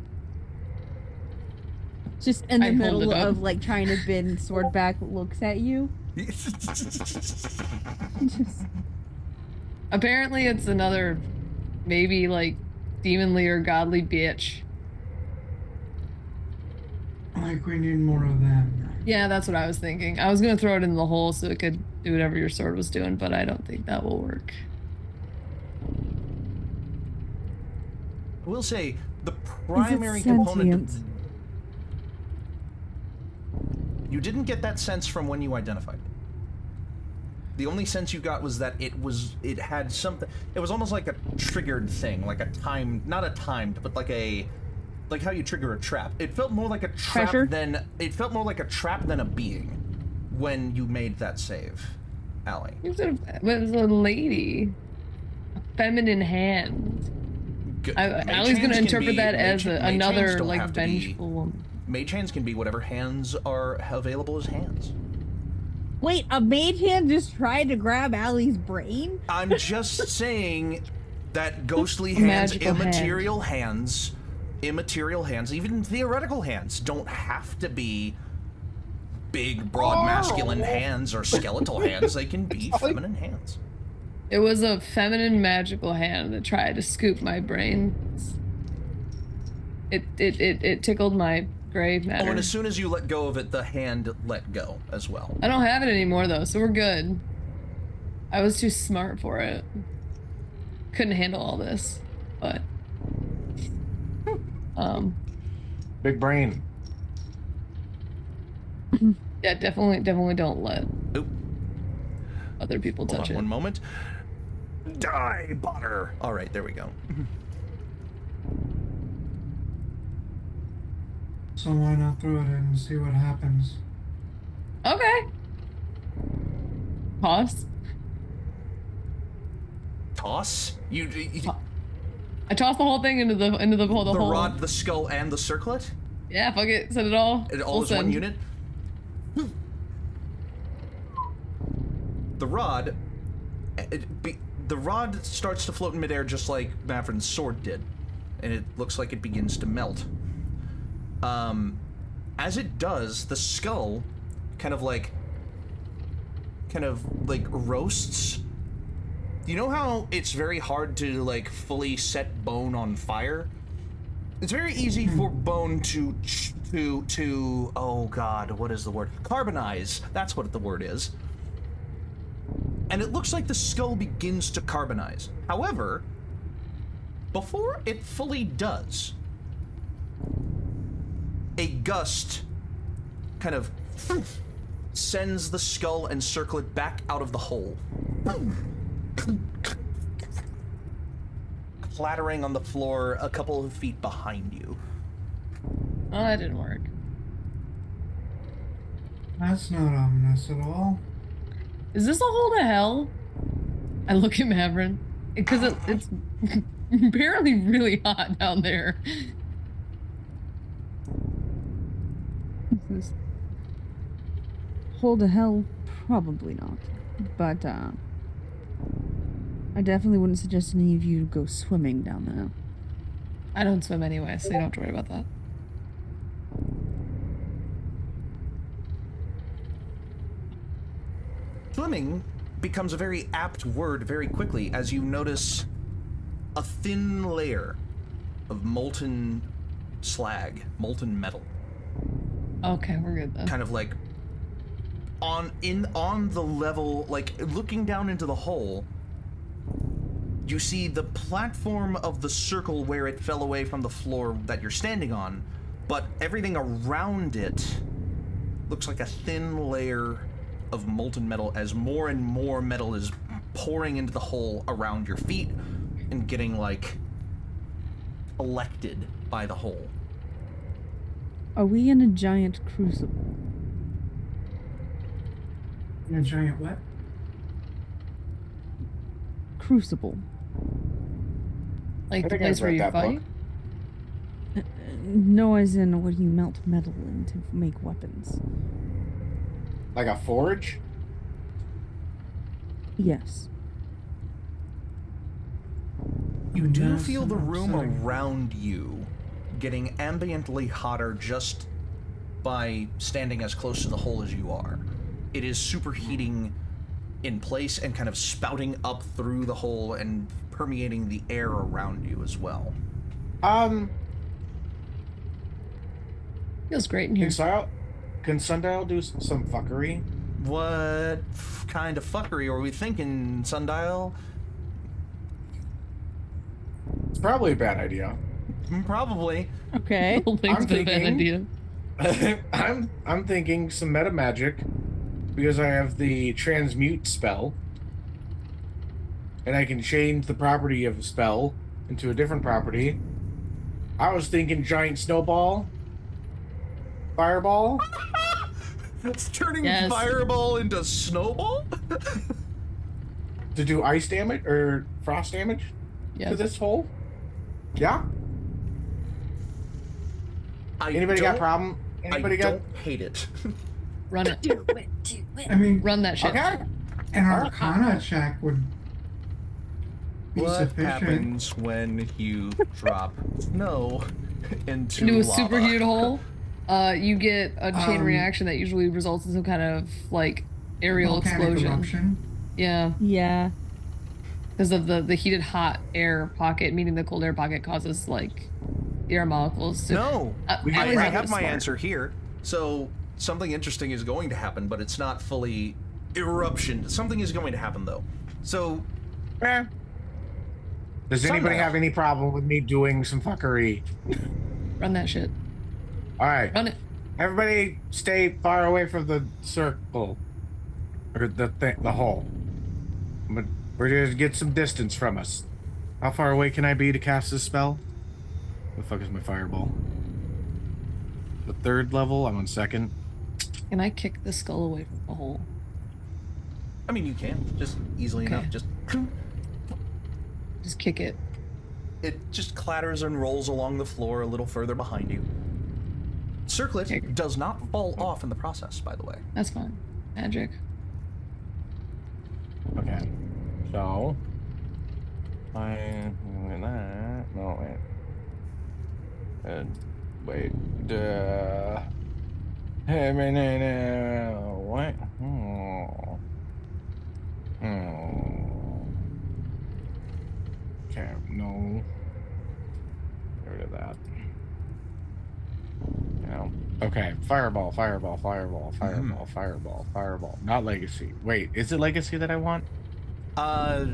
Just in the middle of like trying to bend sword back, looks at you. Just... Apparently it's another, maybe like demonly or godly bitch. Like we need more of them. Yeah, that's what I was thinking. I was gonna throw it in the hole so it could do whatever your sword was doing, but I don't think that will work. I will say the primary component. You didn't get that sense from when you identified it. The only sense you got was that it had something. It was almost like a triggered thing, like a timed, not a timed, but like how you trigger a trap. It felt more like a trap than a being when you made that save, Allie. It was a lady, a feminine hand. Allie's gonna interpret that as another like vengeful woman. Mage hands can be whatever hands are available as hands. Wait, a mage hand just tried to grab Allie's brain? I'm just saying that ghostly hands, immaterial hands, even theoretical hands, don't have to be big, broad, masculine hands or skeletal hands. They can be feminine hands. It was a feminine magical hand that tried to scoop my brain. It tickled my gray matter. Oh, and as soon as you let go of it, the hand let go as well. I don't have it anymore though, so we're good. I was too smart for it. Couldn't handle all this, but big brain. Yeah, definitely don't let other people touch it. One moment. Die, Potter. All right, there we go. So why not throw it in and see what happens? Okay. Toss. Toss? I tossed the whole thing into the hole. The rod, the skull, and the circlet? Yeah, fuck it. Send it all. It all is one unit? The rod... the rod starts to float in midair just like Mavrin's sword did. And it looks like it begins to melt. As it does, the skull kind of like roasts. You know how it's very hard to like fully set bone on fire? It's very easy for bone to oh god, what is the word? Carbonize. That's what the word is. And it looks like the skull begins to carbonize. However, before it fully does, a gust kind of sends the skull and circlet back out of the hole, clattering on the floor a couple of feet behind you. Oh, that didn't work. That's not ominous at all. Is this a hole to hell? I look at Mavrin because it's apparently really hot down there. Hole to hell? Probably not. But, I definitely wouldn't suggest any of you to go swimming down there. I don't swim anyway, so you don't have to worry about that. Swimming becomes a very apt word very quickly as you notice a thin layer of molten slag, molten metal. Okay, we're good then. Kind of like on the level, like looking down into the hole, you see the platform of the circle where it fell away from the floor that you're standing on, but everything around it looks like a thin layer of molten metal as more and more metal is pouring into the hole around your feet and getting like elected by the hole. Are we in a giant crucible? In a giant what? Crucible. Like I the think place I've where read you that fight? book. No, as in what you melt metal in to make weapons. Like a forge? Yes. You do That's feel the room upsetting. around you getting ambiently hotter just by standing as close to the hole as you are. It is superheating in place and kind of spouting up through the hole and permeating the air around you as well. Feels great in here. Can Sundial do some fuckery? What kind of fuckery are we thinking, Sundial? It's probably a bad idea. Probably. Okay. Whole thing's I'm been a bad thinking- idea. I'm thinking some meta magic because I have the transmute spell, and I can change the property of a spell into a different property. I was thinking giant snowball, fireball. It's turning Yes. fireball into snowball? To do ice damage or frost damage to Yes. this hole. Yeah. Anybody got problem? Anybody I got? don't hate it. Run it. Do it, do it. I mean, Run that shit. Okay. an Arcana check would be What sufficient. happens when you drop snow into Into a lava? superheated hole, you get a chain Um, reaction that usually results in some kind of like aerial Volcanic explosion. eruption. Yeah, Yeah. because of the heated hot air pocket, meaning the cold air pocket causes like the air molecules to. No, We I, got- I we're have my smart. answer here. So something interesting is going to happen, but it's not fully eruption. Something is going to happen though. So Eh. Does anybody Sundial. have any problem with me doing some fuckery? Run that shit. All right. Run it. Everybody stay far away from the circle. Or the hole. But we're gonna get some distance from us. How far away can I be to cast this spell? The fuck is my fireball? The third level, I'm on second. Can I kick the skull away from the hole? I mean, you can just easily Okay. enough. Just Just kick it. it just clatters and rolls along the floor a little further behind you. Circlet Okay. does not fall off in the process, by the way. That's fine. Magic. Okay. So. No, wait. Wait. What? Okay, no. Get rid of that. No. Okay, fireball. Not legacy. Wait, is it legacy that I want? I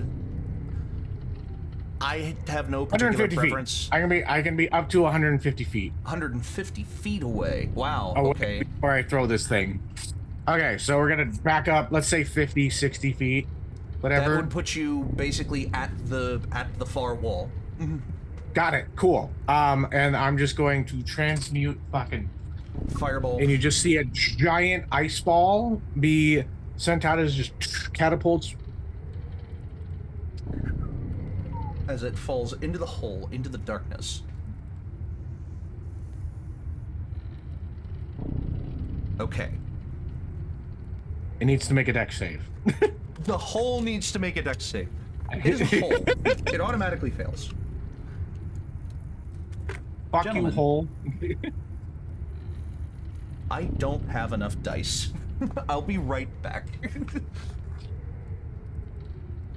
have no particular 150 preference. feet. I can be up to 150 feet. 150 feet away. Wow. Oh, Okay. before I throw this thing. Okay, so we're gonna back up. Let's say 50, 60 feet, That whatever. would put you basically at the far wall. Got it. Cool. And I'm just going to transmute fucking. Fireball. And you just see a giant ice ball be sent out as just catapults. As it falls into the hole, into the darkness. Okay. It needs to make a dex save. The hole needs to make a dex save. It is a hole. It automatically fails. Fuck Gentlemen. you, hole. I don't have enough dice. I'll be right back.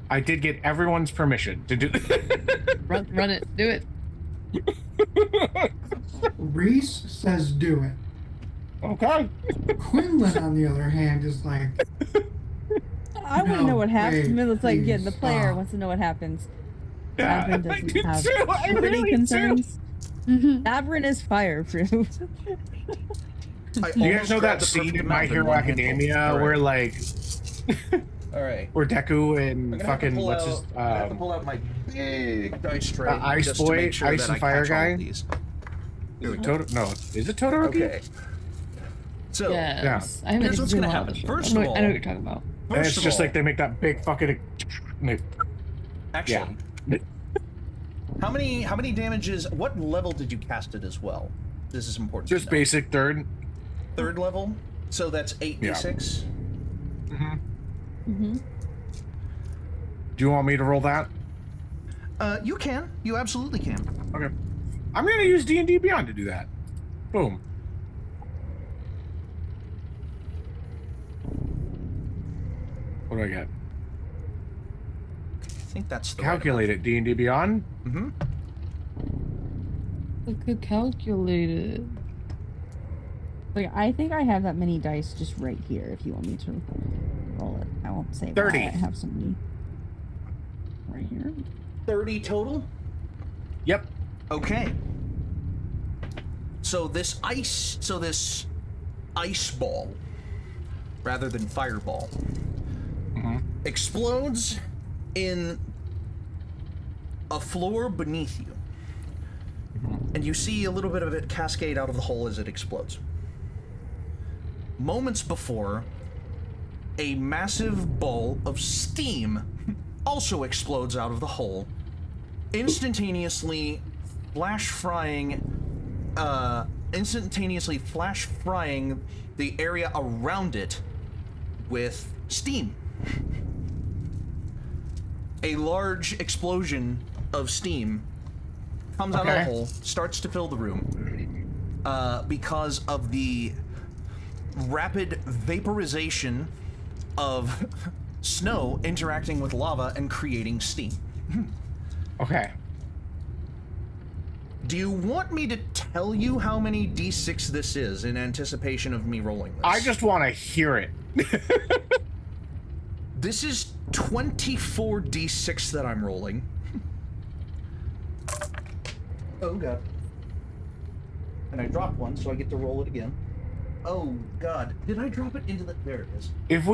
I did get everyone's permission to do. Run it. Do it. Rhys says do it. Okay. Quinlan, on the other hand, is like, I want to No, know what happens. wait, It's like, yeah, the please, player stop. wants to know what happens. Yeah, Tavern I doesn't do have too. I security really do. concerns. Tavern is fireproof. I You guys almost know grabbed that the scene perfect in My amount Hero one handful. Academia All right. where like All right. where Deku I'm and gonna have to fucking pull what's out, his I have to pull out my big dice tray Ice just Boy, to make sure Ice that and I Fire catch all guy? of these. Here we go. No, is it Todoroki? Okay. So Yes. I haven't here's what's seen gonna a lot happen. of the show. First I know, of all- I know what you're talking about. And first it's of just all, like they make that big fucking. actually, how many damages? What level did you cast it as well? This is important. Just to know. basic third. Third level. So that's 8d6. Mm-hmm. Do you want me to roll that? You can. You absolutely can. Okay. I'm gonna use D&D Beyond to do that. Boom. What do I get? I think that's the Calculate it. D&D Beyond. Mm-hmm. Look at calculated. Like, I think I have that many dice just right here if you want me to roll it. I won't say 30. why I have so many right here. 30 total. Yep. Okay. So this ice ball, rather than fireball, explodes in a floor beneath you. And you see a little bit of it cascade out of the hole as it explodes. Moments before, a massive ball of steam also explodes out of the hole, instantaneously flash frying the area around it with steam. A large explosion of steam comes out of the Okay. hole, starts to fill the room, because of the rapid vaporization of snow interacting with lava and creating steam. Okay. Do you want me to tell you how many d6 this is in anticipation of me rolling this? I just want to hear it. This is 24 d6 that I'm rolling. Oh god. And I dropped one, so I get to roll it again. Oh god. Did I drop it into the... There it is. If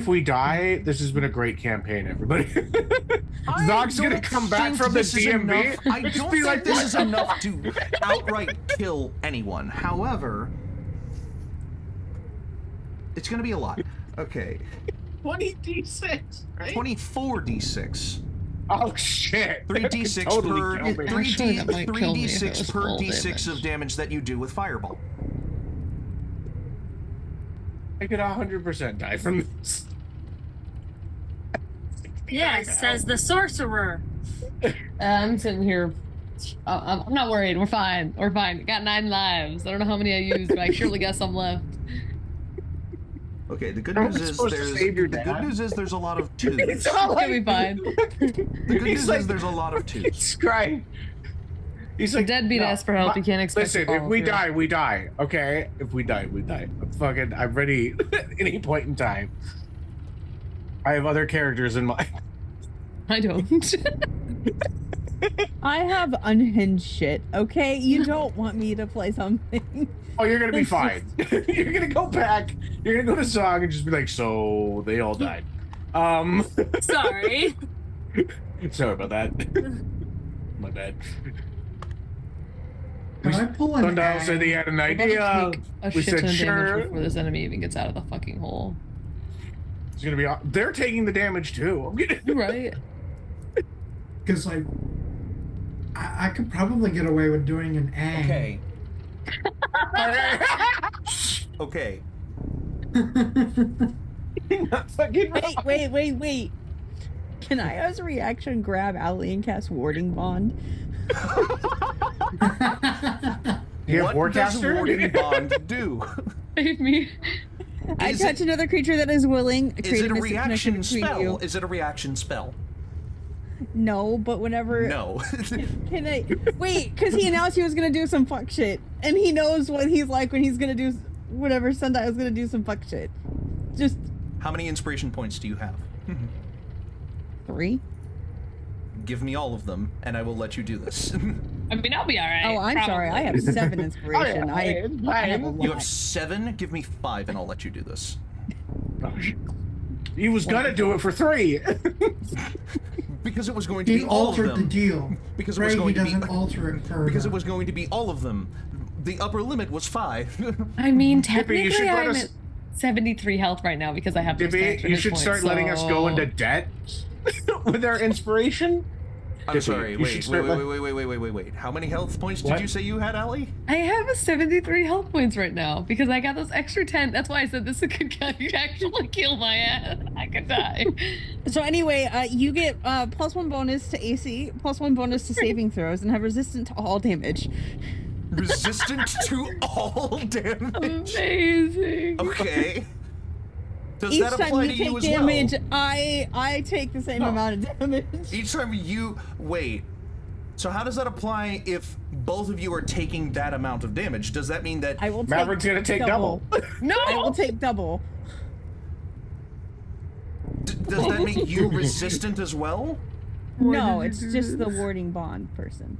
we die, this has been a great campaign, everybody. Zog's gonna come back from the DMV. I don't think this is enough to outright kill anyone. However, it's gonna be a lot. Okay. 20d6, right? 24 d6. Oh shit. 3d6 Totally per kill me. Actually, that might kill me if it 3d6 was per full d6 damage. of damage that you do with fireball. I could 100% die from this. Yes, says the sorcerer. I'm sitting here. I'm not worried. We're fine. We're fine. Got 9 lives. I don't know how many I used, but I surely got some left. Okay, the good Aren't news we is supposed to there's save your the dad? good news is there's a lot of twos. It's The all It'll be fine. good news is there's a lot of twos. He's crying. He's The like, deadbeat asks for help. You can't expect to Listen, if follow we through. die, we die. Okay? If we die, we die. I'm ready at any point in time. I have other characters in mind. I don't. I have unhinged shit, okay? You don't want me to play something. Oh, you're gonna be It's fine. You're gonna go back. You're gonna go to Zog and just be like, so they all died. Sorry. Sorry about that. My bad. Can I pull an Sundal said he had an idea. Take a We shit said ton of sure. damage before this enemy even gets out of the fucking hole. It's gonna be. They're taking the damage too. You're right. Because, like, I could probably get away with doing an ang. Okay. Okay. Wait. Can I, as a reaction, grab Allie and cast Warding Bond? You have What does Warcaster? Warding Bond do? Save me. I Is touch it- another creature that is willing. Is it a create a mystic connection reaction between spell? you. Is it a reaction spell? No, but whenever. No. Can I wait? Because he announced he was gonna do some fuck shit, and he knows what he's like when he's gonna do whatever. Sundial's gonna do some fuck shit. Just How many inspiration points do you have? 3. Give me all of them, and I will let you do this. I mean, I'll be all right. Oh, I'm sorry. I have 7 inspiration. I have a lot. You have 7? Give me 5, and I'll let you do this. He was gonna do it for 3. Because it was going to He be all of altered them. the deal. Because it Ray, was going he to be doesn't alter it further. because it was going to be all of them. The upper limit was 5. I mean, Dippy, you should technically, let I'm us- at 73 health right now because I have those Dippy, extra you hit should points, start letting us go so- into debt with our inspiration. I'm Dippy, sorry. you Wait, should start wait. How many health points did What? you say you had, Allie? I have a 73 health points right now because I got those extra 10. That's why I said this could actually kill my ass. I could die. So anyway, you get +1 bonus to AC, +1 bonus to saving throws, and have resistant to all damage. Resistant to all damage. Amazing. Okay. Does Each that time apply you to take you as damage, well? I take the same amount of damage. Each time you wait. So how does that apply if both of you are taking that amount of damage? Does that mean that I will take Maverick's gonna take double. No. I will take double. does that make you resistant as well? No, it's just the warding bond person.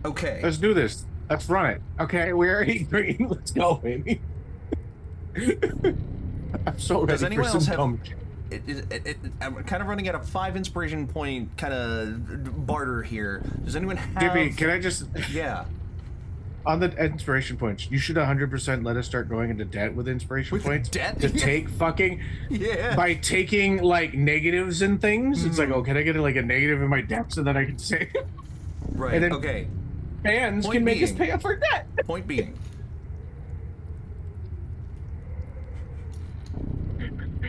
Okay. Let's do this. Let's run it. Okay, we're 8 green. Let's go, baby. I'm so ready Does anyone for else some have? dumb I'm kind of running at a 5 inspiration point kind of barter here. Does anyone have? Dippy, can I just Yeah. on the inspiration points? You should 100% let us start going into debt with inspiration With points debt? to take fucking Yeah. by taking like negatives and things. It's like, oh, can I get like a negative in my debt so that I can save? Right. and then- Okay. Fans Point can make us being- pay up for debt. Point being.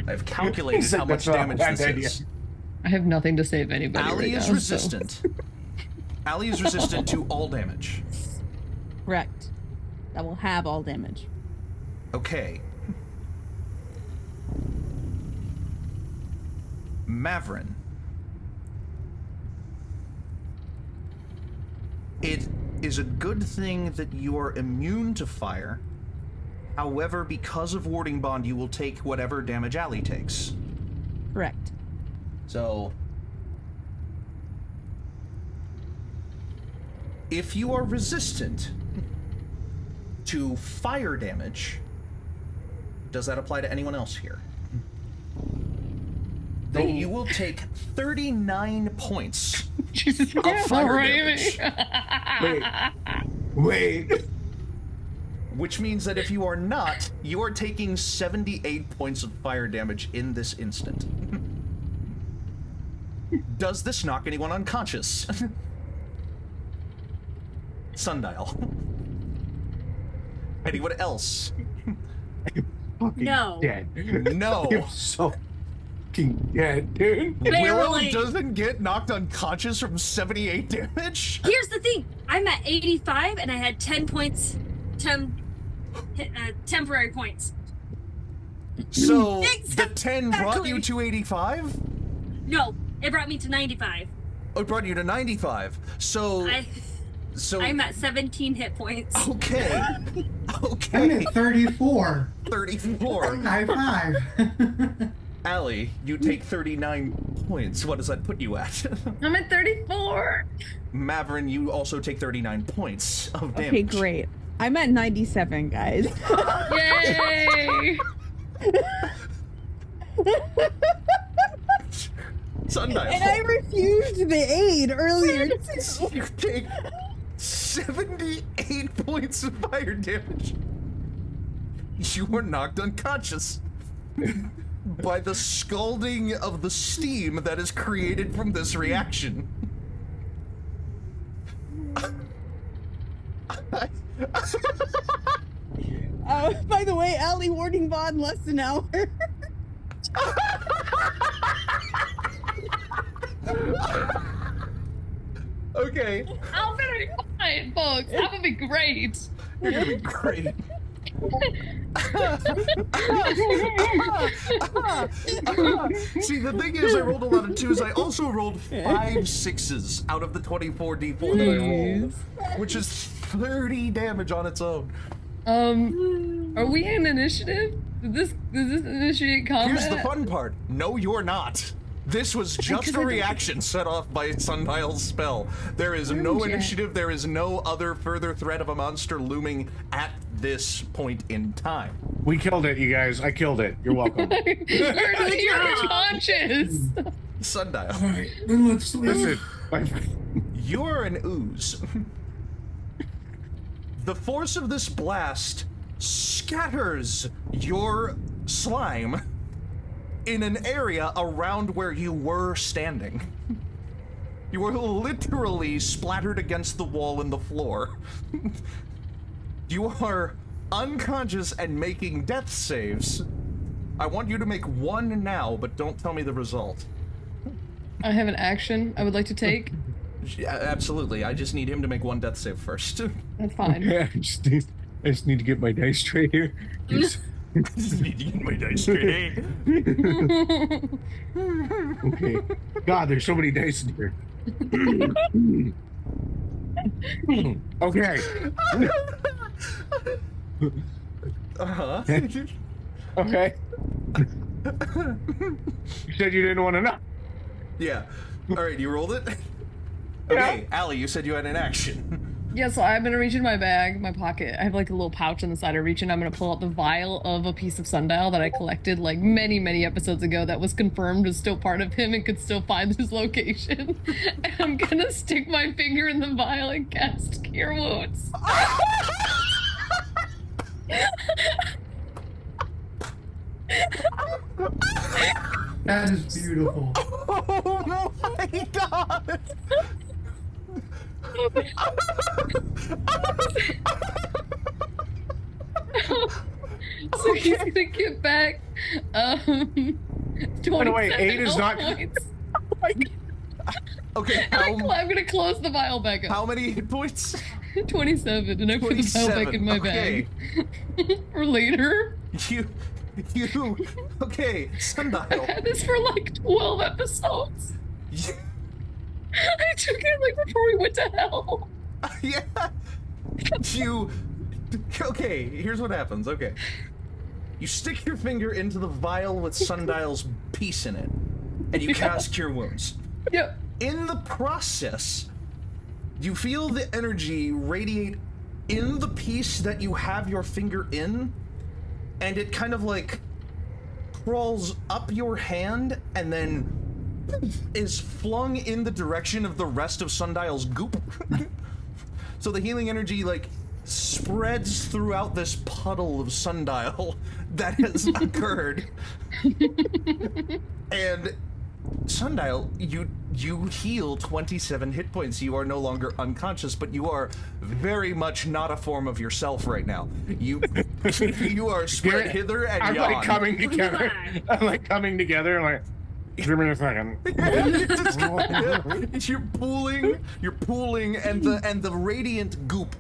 I've calculated He said how much that's not a damage bad this idea. is. I have nothing to save anybody Allie right is now, resistant. Allie is resistant to all damage. Correct. That will have all damage. Okay. Mavrin. It is a good thing that you are immune to fire. However, because of warding bond, you will take whatever damage Allie takes. Correct. So, if you are resistant to fire damage, does that apply to anyone else here? Then you will take 39 points Jesus, of fire Raimi. damage. Wait. Which means that if you are not, you are taking 78 points of fire damage in this instant. Does this knock anyone unconscious? Sundial. Anyone else? Fucking No. dead. No. I'm so fucking dead, dude. Willow Barely. doesn't get knocked unconscious from 78 damage? Here's the thing. I'm at 85 and I had 10 points, temporary points. So the 10 brought you Exactly. to 85? No, it brought me to 95. Oh, it brought you to 95. So I'm at 17 hit points. okay. I'm Okay. at 34. 34. High five. Allie, you take 39 points. What does that put you at? I'm at 34. Mavrin, you also take 39 points of damage. Okay, great. I'm at 97, guys. Yay! Sundial. And I refused the aid earlier. You take 78 points of fire damage. You were knocked unconscious by the scalding of the steam that is created from this reaction. By the way, Allie warding bond less than an hour. Okay. I'm gonna be fine, folks. I'm gonna be great. You're gonna be great. See, the thing is, I rolled a lot of 2s. I also rolled 5 6s out of the 24 d4 that I rolled, which is 30 damage on its own. Are we in initiative? Does this initiate combat? Here's the fun part. No, you're not. This was just a reaction set off by Sundial's spell. There is no initiative. There is no other further threat of a monster looming at this point in time. We killed it, you guys. I killed it. You're welcome. You're unconscious. Sundial. All right, then let's Listen, You're an ooze. The force of this blast scatters your slime in an area around where you were standing. You were literally splattered against the wall and the floor. You are unconscious and making death saves. I want you to make 1 now, but don't tell me the result. I have an action I would like to take. Yeah, absolutely. I just need him to make 1 death save first. That's fine. yeah, I just need to get my dice straight here. Just need to get my dice straight. Okay. God, there's so many dice in here. Okay. Uh-huh. Okay. You said you didn't want to know. Yeah. All right, you rolled it? Okay, Allie, you said you had an action. Yeah, so I'm gonna reach in my bag, my pocket. I have like a little pouch on the side. I reach in, I'm gonna pull out the vial of a piece of sundial that I collected like many, many episodes ago that was confirmed was still part of him and could still find his location. And I'm gonna stick my finger in the vial and cast Cure Wounds. That is beautiful. Oh my god! So he's gonna get back 27 By the way, 8 is not. points. Okay, I'm gonna close the vial back up. how many hit points? 27, and I put the vial back in my bag. For later. Okay, Sundial. I've had this for like 12 episodes. I took it like before we went to hell. Yeah. Okay, here's what happens. Okay. You stick your finger into the vial with Sundial's piece in it, and you cast Cure Wounds. Yep. In the process, you feel the energy radiate in the piece that you have your finger in, and it kind of like crawls up your hand and then is flung in the direction of the rest of Sundial's goop. So the healing energy like spreads throughout this puddle of Sundial that has occurred. And Sundial, you heal 27 hit points. You are no longer unconscious, but you are very much not a form of yourself right now. You are spread hither and I'm yon. like coming together. I'm like coming together. Like, give me a second. You're pooling, and the radiant goop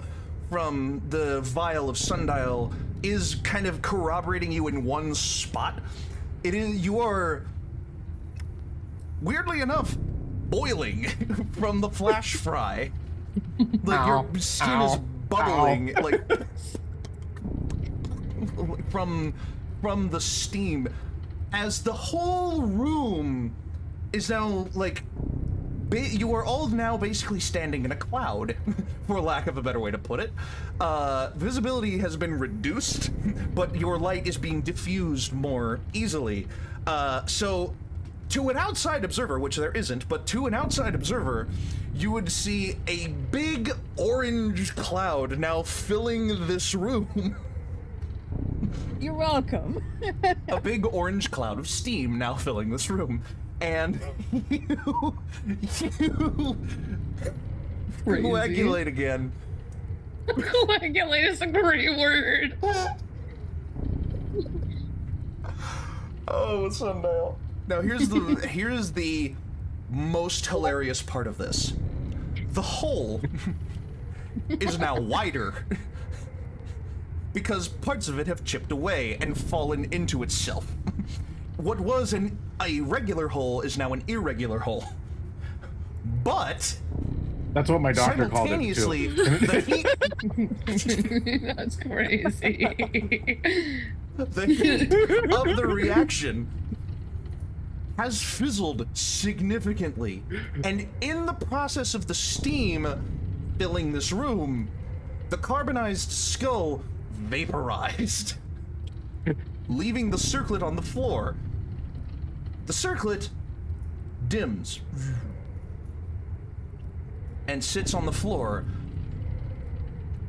from the vial of Sundial is kind of corroborating you in one spot. You are, weirdly enough, boiling from the flash fry. Like your skin is bubbling, like from the steam, as the whole room is now like you are all now basically standing in a cloud, for lack of a better way to put it. Visibility has been reduced, but your light is being diffused more easily. So to an outside observer, which there isn't, but to an outside observer, you would see a big orange cloud now filling this room. You're welcome. A big orange cloud of steam now filling this room. And you coagulate again. Coagulate is a great word. Oh, Sundial. Now here's the most hilarious part of this. The hole is now wider. because parts of it have chipped away and fallen into itself. What was a regular hole is now an irregular hole. But That's what my doctor called it too. simultaneously, the heat That's crazy. the heat of the reaction has fizzled significantly, and in the process of the steam filling this room, the carbonized skull vaporized, leaving the circlet on the floor. The circlet dims and sits on the floor.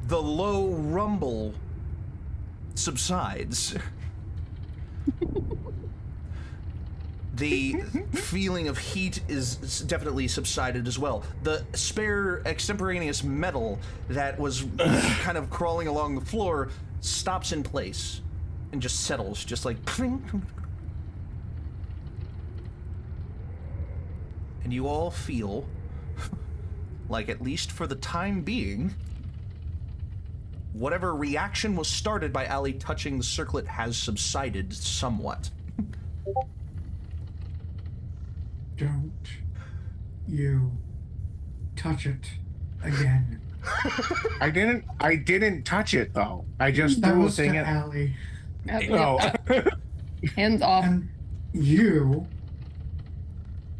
The low rumble subsides. The feeling of heat is definitely subsided as well. The spare extemporaneous metal that was kind of crawling along the floor stops in place and just settles, just like cling. And you all feel like, at least for the time being, whatever reaction was started by Allie touching the circlet has subsided somewhat. Don't you touch it again. I didn't touch it though. I just That threw a was to thing at. Allie. Oh. Hands off. And you,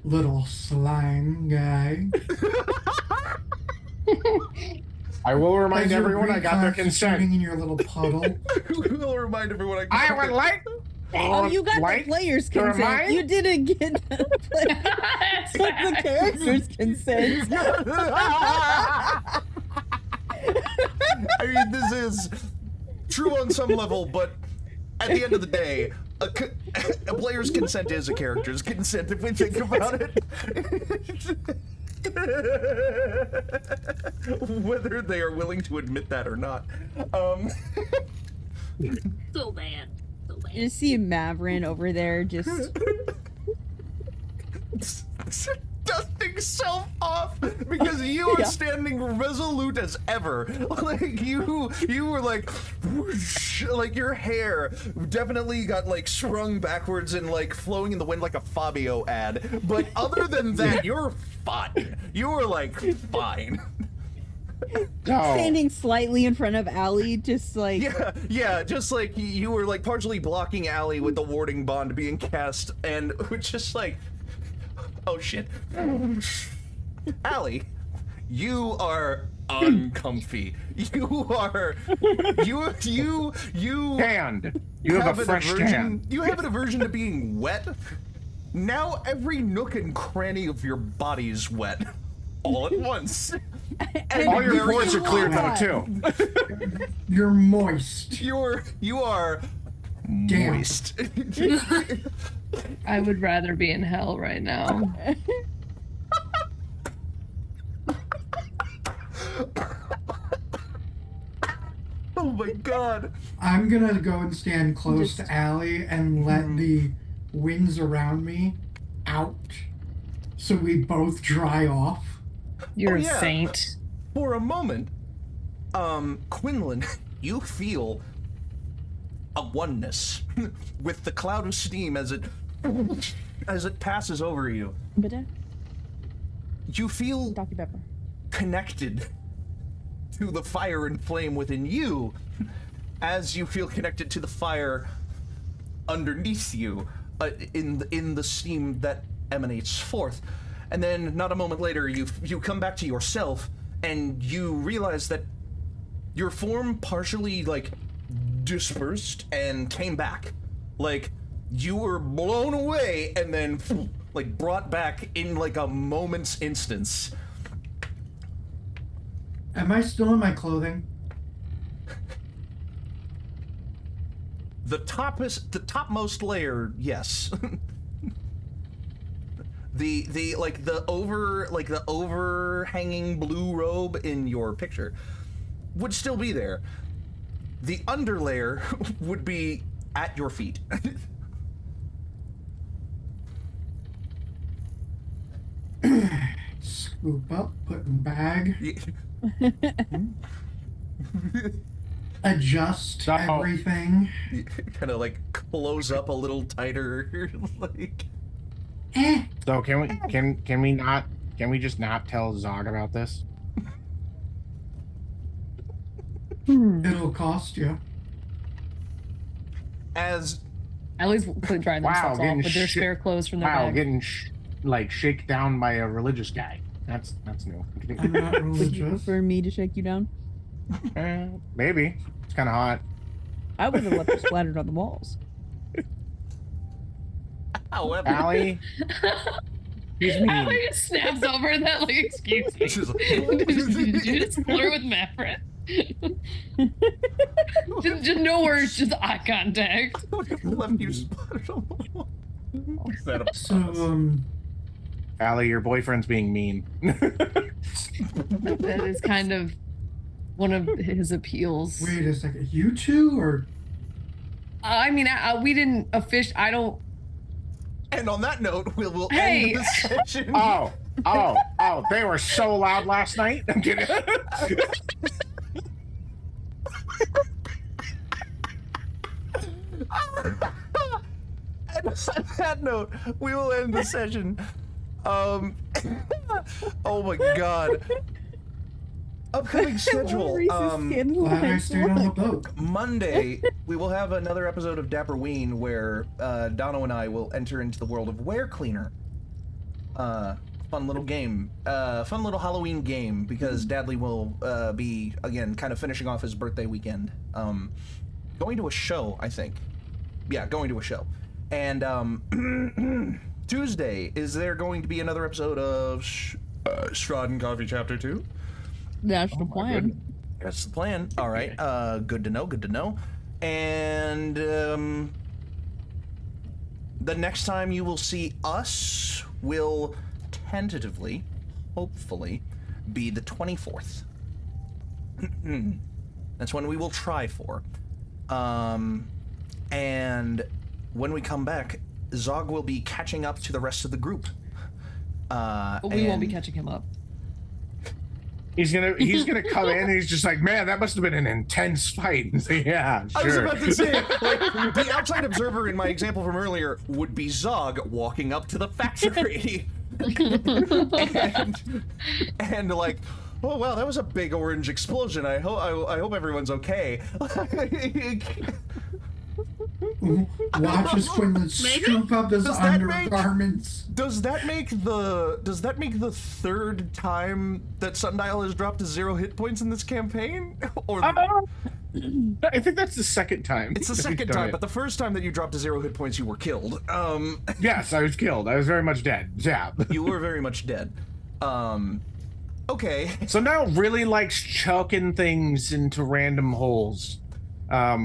little slime guy. I will remind as you're everyone I got their consent. reconstituting in your little puddle. We'll remind everyone I would like. Oh, you got the player's to consent. remind- You didn't get the character's consent. I mean, this is true on some level, but at the end of the day, a player's consent is a character's consent if we think about it. Whether they are willing to admit that or not. So bad. So bad. You see Mavrin over there just Dusting self off because you are standing resolute as ever. Like you were like, whoosh, like your hair definitely got like swung backwards and like flowing in the wind like a Fabio ad. But other than that, you're fine. You were like fine. standing slightly in front of Allie, just like Yeah, just like you were like partially blocking Allie with the warding bond being cast, and just like, oh shit. Allie, you are uncomfy. You are you Hand. You have a fresh tan. You have an aversion to being wet. Now every nook and cranny of your body is wet. All at once. And All your very pores are cleared though hot. too. You're moist. You are Damn. moist. I would rather be in hell right now. Oh my god. I'm gonna go and stand close to Allie and let the winds around me out so we both dry off. You're Oh, a yeah. saint. For a moment, Quinlan, you feel a oneness with the cloud of steam as it passes over you. Bitte? You feel Dr. Pepper. connected to the fire and flame within you as you feel connected to the fire underneath you in the steam that emanates forth. And then not a moment later you come back to yourself and you realize that your form partially like dispersed and came back. Like you were blown away and then like brought back in like a moment's instance. Am I still in my clothing? The topmost layer, yes. the overhanging blue robe in your picture would still be there. The underlayer would be at your feet. Scoop up, put in bag. adjust So- everything. Kind of like close up a little tighter, like. So can we just not tell Zog about this? It'll cost you. As Allie's drying Wow, themselves off getting with their shit- spare clothes from their Wow, bag. getting shaken down by a religious guy. That's new. I'm not Would you religious. prefer me to shake you down? Maybe it's kind of hot. I would have left her splattered on the walls. however, Allie, he's mean. Allie just snaps over and that, like, excuse me. she's Did you just flirt with Maverick? just no words, just eye contact. left you spotted on the wall. Is that a So, Allie, your boyfriend's being mean. That is kind of one of his appeals. wait a second. You two or I mean, we didn't I don't. And on that note, we'll Hey! end the session. Oh, they were so loud last night. I'm kidding. And on that note, we will end the session. Oh my god. Upcoming schedule. glad I stayed on the boat. Monday, we will have another episode of Dapper Ween where Dono and I will enter into the world of Ware Cleaner. Fun little game. Fun little Halloween game because Dadley will be, again, kind of finishing off his birthday weekend. Going to a show, I think. Yeah, going to a show. And Tuesday, is there going to be another episode of Strahd and Coffee Chapter 2? That's the plan. That's the plan. All right. Good to know. Good to know. And the next time you will see us will tentatively, hopefully, be the 24th. That's when we will try for. And when we come back, Zog will be catching up to the rest of the group. But we won't be catching him up. He's gonna come in and he's just like, man, that must have been an intense fight. Yeah, sure. I was about to say, like, the outside observer in my example from earlier would be Zog walking up to the factory. and like, oh wow, that was a big orange explosion. I hope everyone's okay. Watch as Quinlan scoop up his Does that make- undergarments. Does that make the third time that Sundial has dropped to 0 hit points in this campaign? Or I think that's the second time. it's the that we've second done time, it. but the first time that you dropped to 0 hit points, you were killed. Yes, I was killed. I was very much dead. Yeah. You were very much dead. Okay. So now really likes chucking things into random holes. I'll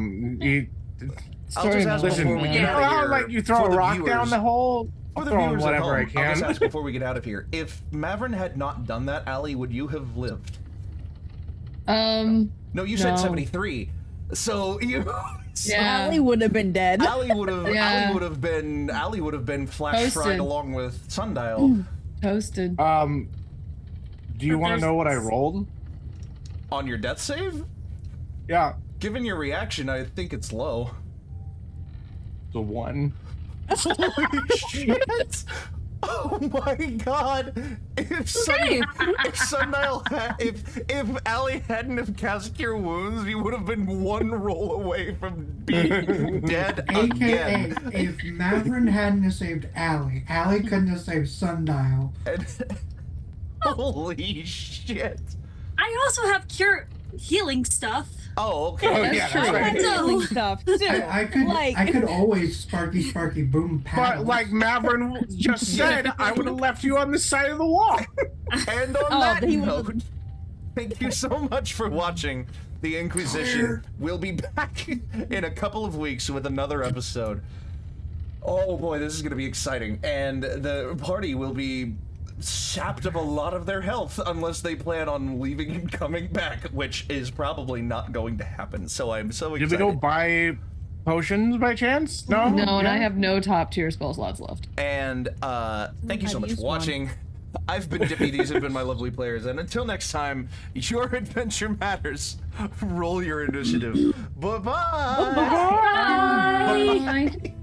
just ask before we get out of here. Like you throw for a the rock viewers- down the hole. For the I'll throw viewers at whatever home, I I'll just can. ask before we get out of here. If Mavrin had not done that, Allie, would you have lived? No, you said No. 73. So you. Yeah. Allie would have been dead. Allie would have. Yeah. Allie would have been flash fried Toasted. along with Sundial Toasted. Do you want to know what I rolled? on your death save. Yeah, Given your reaction, I think it's low. the 1. Holy shit! Oh my god! If Sundial if Allie hadn't have cast Cure Wounds, you would have been one roll away from being dead AKA, again. if Mavrin hadn't have saved Allie, Allie couldn't have saved Sundial. And, holy shit! I also have cure healing stuff. Oh, okay. Oh, That's yeah, true. that's right. Healing stuff too. I could always Sparky boom paddle. But like Mavrin just said, I would have left you on the side of the wall. And on Oh, that he note, was- thank you so much for watching The In-Quy'zz-ition. We'll be back in a couple of weeks with another episode. Oh boy, this is going to be exciting. And the party will be sapped of a lot of their health unless they plan on leaving and coming back, which is probably not going to happen. So I'm so excited. Did we go buy potions by chance? No? No, and Yeah? I have no top tier spell slots left. And thank you so I've much for used one. watching. I've been Dippy. These have been my lovely players. And until next time, your adventure matters. Roll your initiative. Bye-bye. Bye.